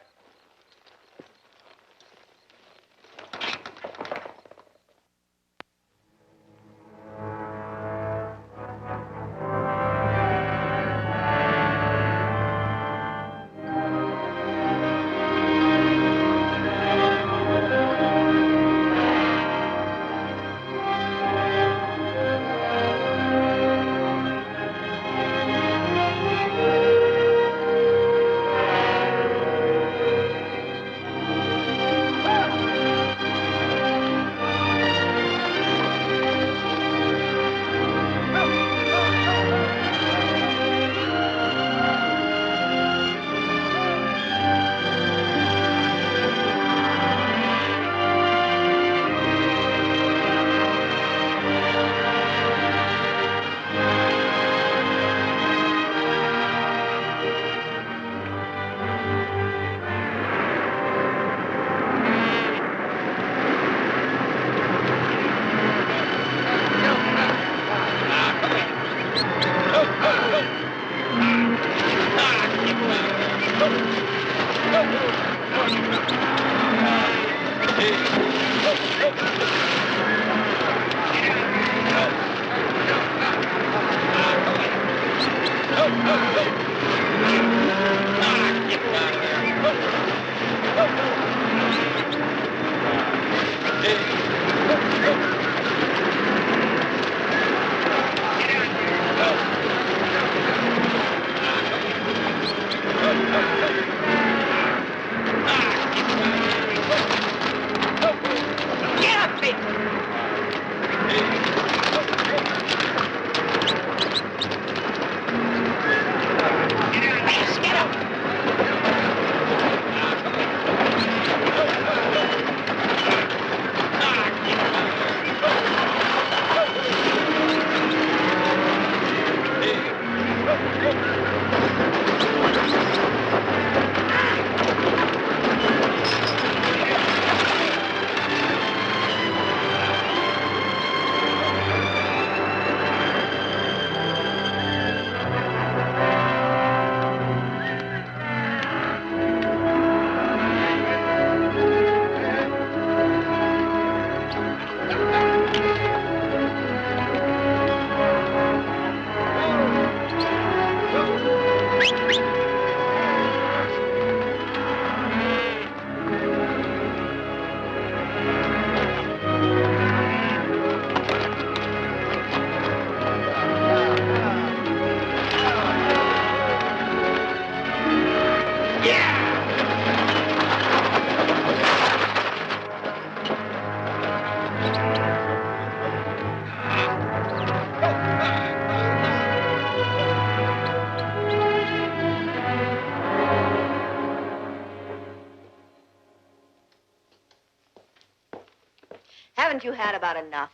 haven't you had about enough?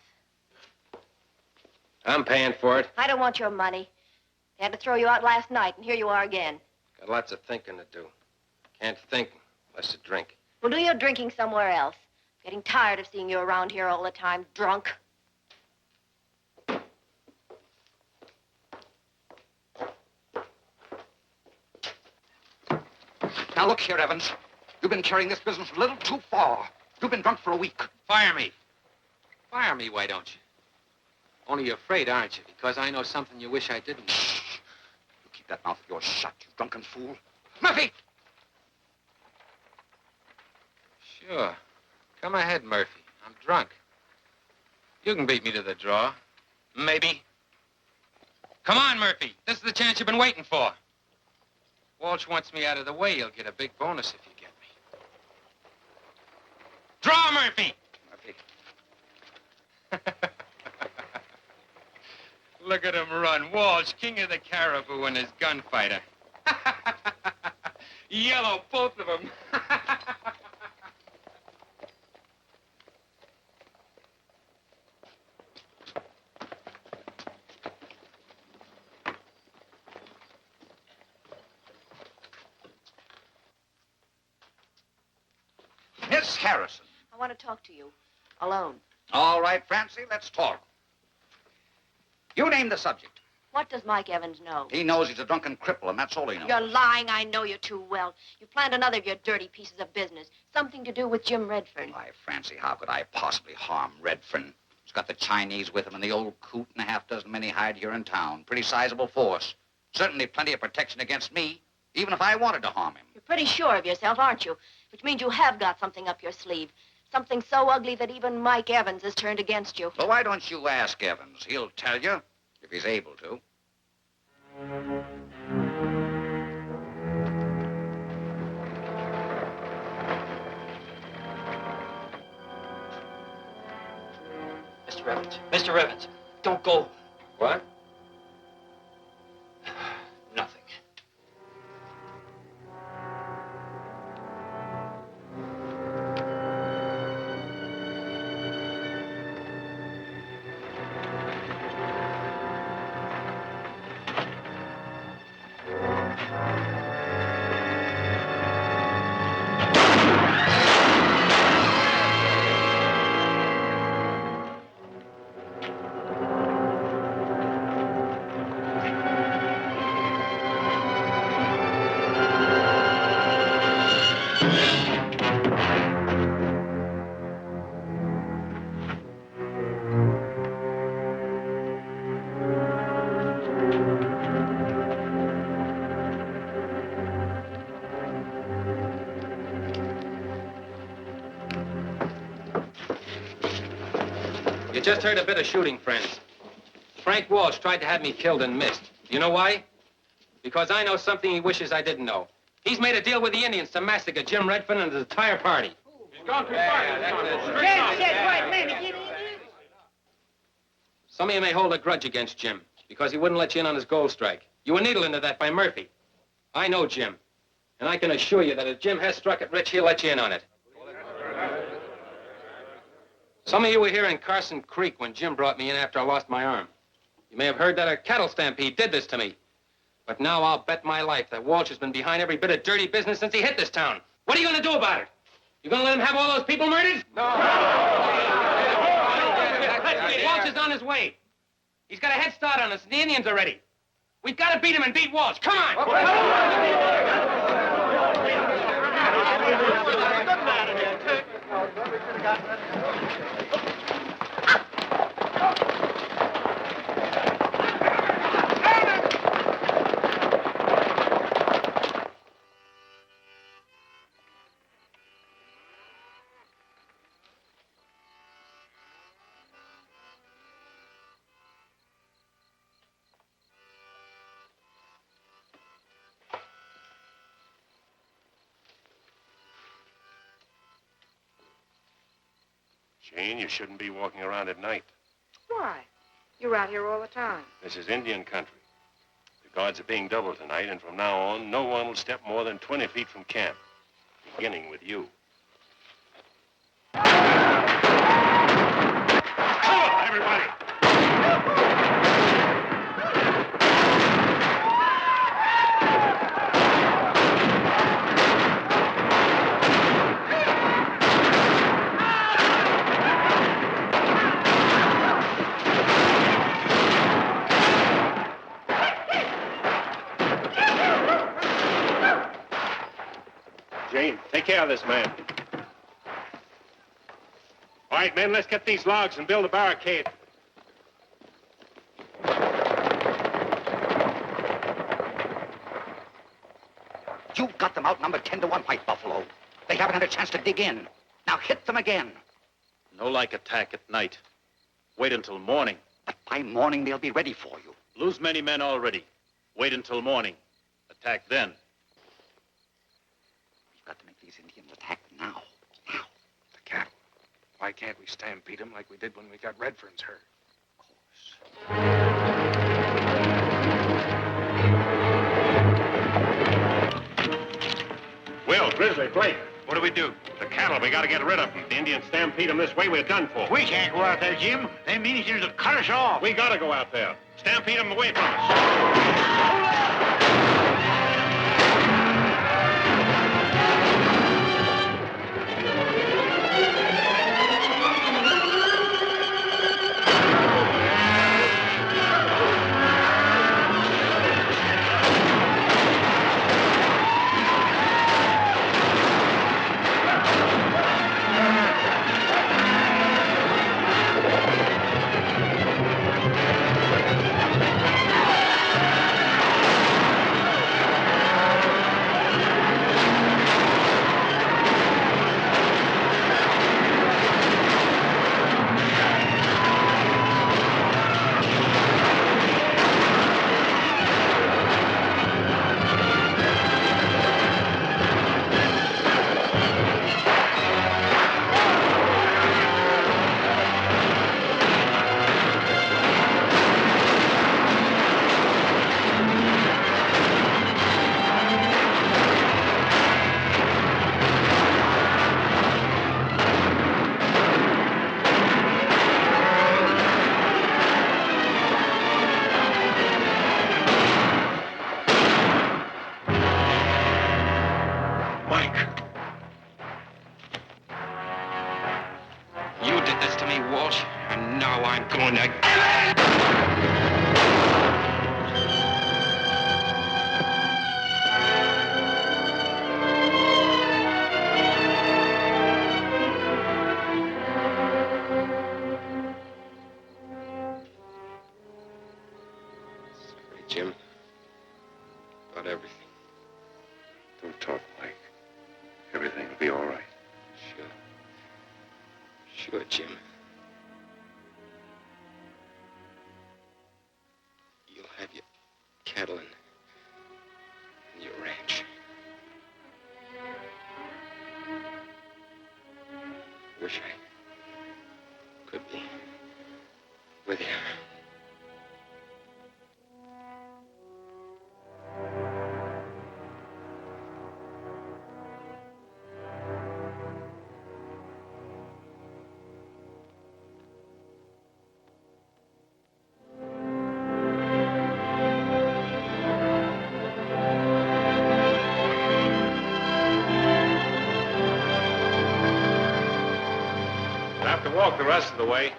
I'm paying for it. I don't want your money. They had to throw you out last night, and here you are again. Got lots of thinking to do. Can't think unless you drink. Well, do your drinking somewhere else. Getting tired of seeing you around here all the time, drunk. Now, look here, Evans. You've been carrying this business a little too far. You've been drunk for a week. Fire me. Fire me, why don't you? Only you're afraid, aren't you? Because I know something you wish I didn't. You keep that mouth of yours shut, you drunken fool. Murphy! Sure. Come ahead, Murphy. I'm drunk. You can beat me to the draw. Maybe. Come on, Murphy. This is the chance you've been waiting for. Walsh wants me out of the way. You'll get a big bonus if you get me. Draw, Murphy! Murphy. Look at him run. Walsh, king of the Cariboo and his gunfighter. Yellow, both of them. Miss Harrison. I want to talk to you. Alone. All right, Francie, let's talk. You name the subject. What does Mike Evans know? He knows he's a drunken cripple, and that's all he knows. You're lying. I know you too well. You planned another of your dirty pieces of business. Something to do with Jim Redfern. Why, Francie, how could I possibly harm Redfern? He's got the Chinese with him and the old coot and a half dozen men he hired here in town. Pretty sizable force. Certainly plenty of protection against me, even if I wanted to harm him. You're pretty sure of yourself, aren't you? Which means you have got something up your sleeve. Something so ugly that even Mike Evans has turned against you. Well, why don't you ask Evans? He'll tell you, if he's able to. Mr. Evans. Mr. Evans, don't go. What? Nothing. You just heard a bit of shooting, friends. Frank Walsh tried to have me killed and missed. You know why? Because I know something he wishes I didn't know. He's made a deal with the Indians to massacre Jim Redfern and his entire party. He's gone too far. Some of you may hold a grudge against Jim because he wouldn't let you in on his gold strike. You were needled into that by Murphy. I know Jim, and I can assure you that if Jim has struck it rich, he'll let you in on it. Some of you were here in Carson Creek when Jim brought me in after I lost my arm. You may have heard that a cattle stampede did this to me. But now I'll bet my life that Walsh has been behind every bit of dirty business since he hit this town. What are you going to do about it? You going to let him have all those people murdered? No. Walsh is on his way. He's got a head start on us, and the Indians are ready. We've got to beat him and beat Walsh. Come on! Jane, you shouldn't be walking around at night. Why? You're out here all the time. This is Indian country. The guards are being doubled tonight, and from now on, no one will step more than 20 feet from camp, beginning with you. everybody. Jane, take care of this man. All right, men, let's get these logs and build a barricade. You've got them outnumbered 10-1, White Buffalo. They haven't had a chance to dig in. Now hit them again. No like attack at night. Wait until morning. But by morning, they'll be ready for you. Lose many men already. Wait until morning. Attack then. We've got to make these Indians attack now. The cattle. Why can't we stampede them like we did when we got Redfern's herd? Will, Grizzly, Blake, what do we do? The cattle, we gotta get rid of them. The Indians stampede them this way, we're done for. We can't go out there, Jim. Them Indians will cut us off. We gotta go out there. Stampede them away from us. Jim, about everything. Don't talk, Mike. Everything will be all right. Sure, Jim. You'll have your cattle and your ranch. Wish I could be with you. Walk the rest of the way.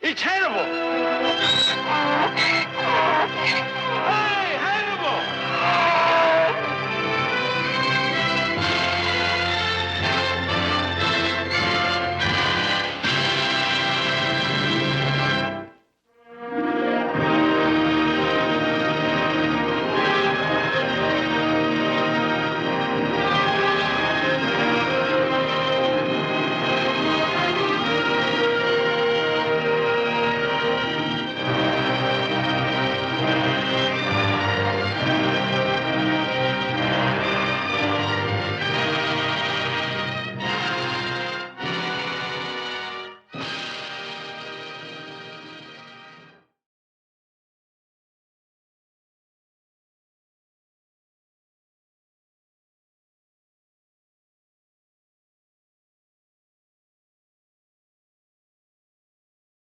It's Hannibal!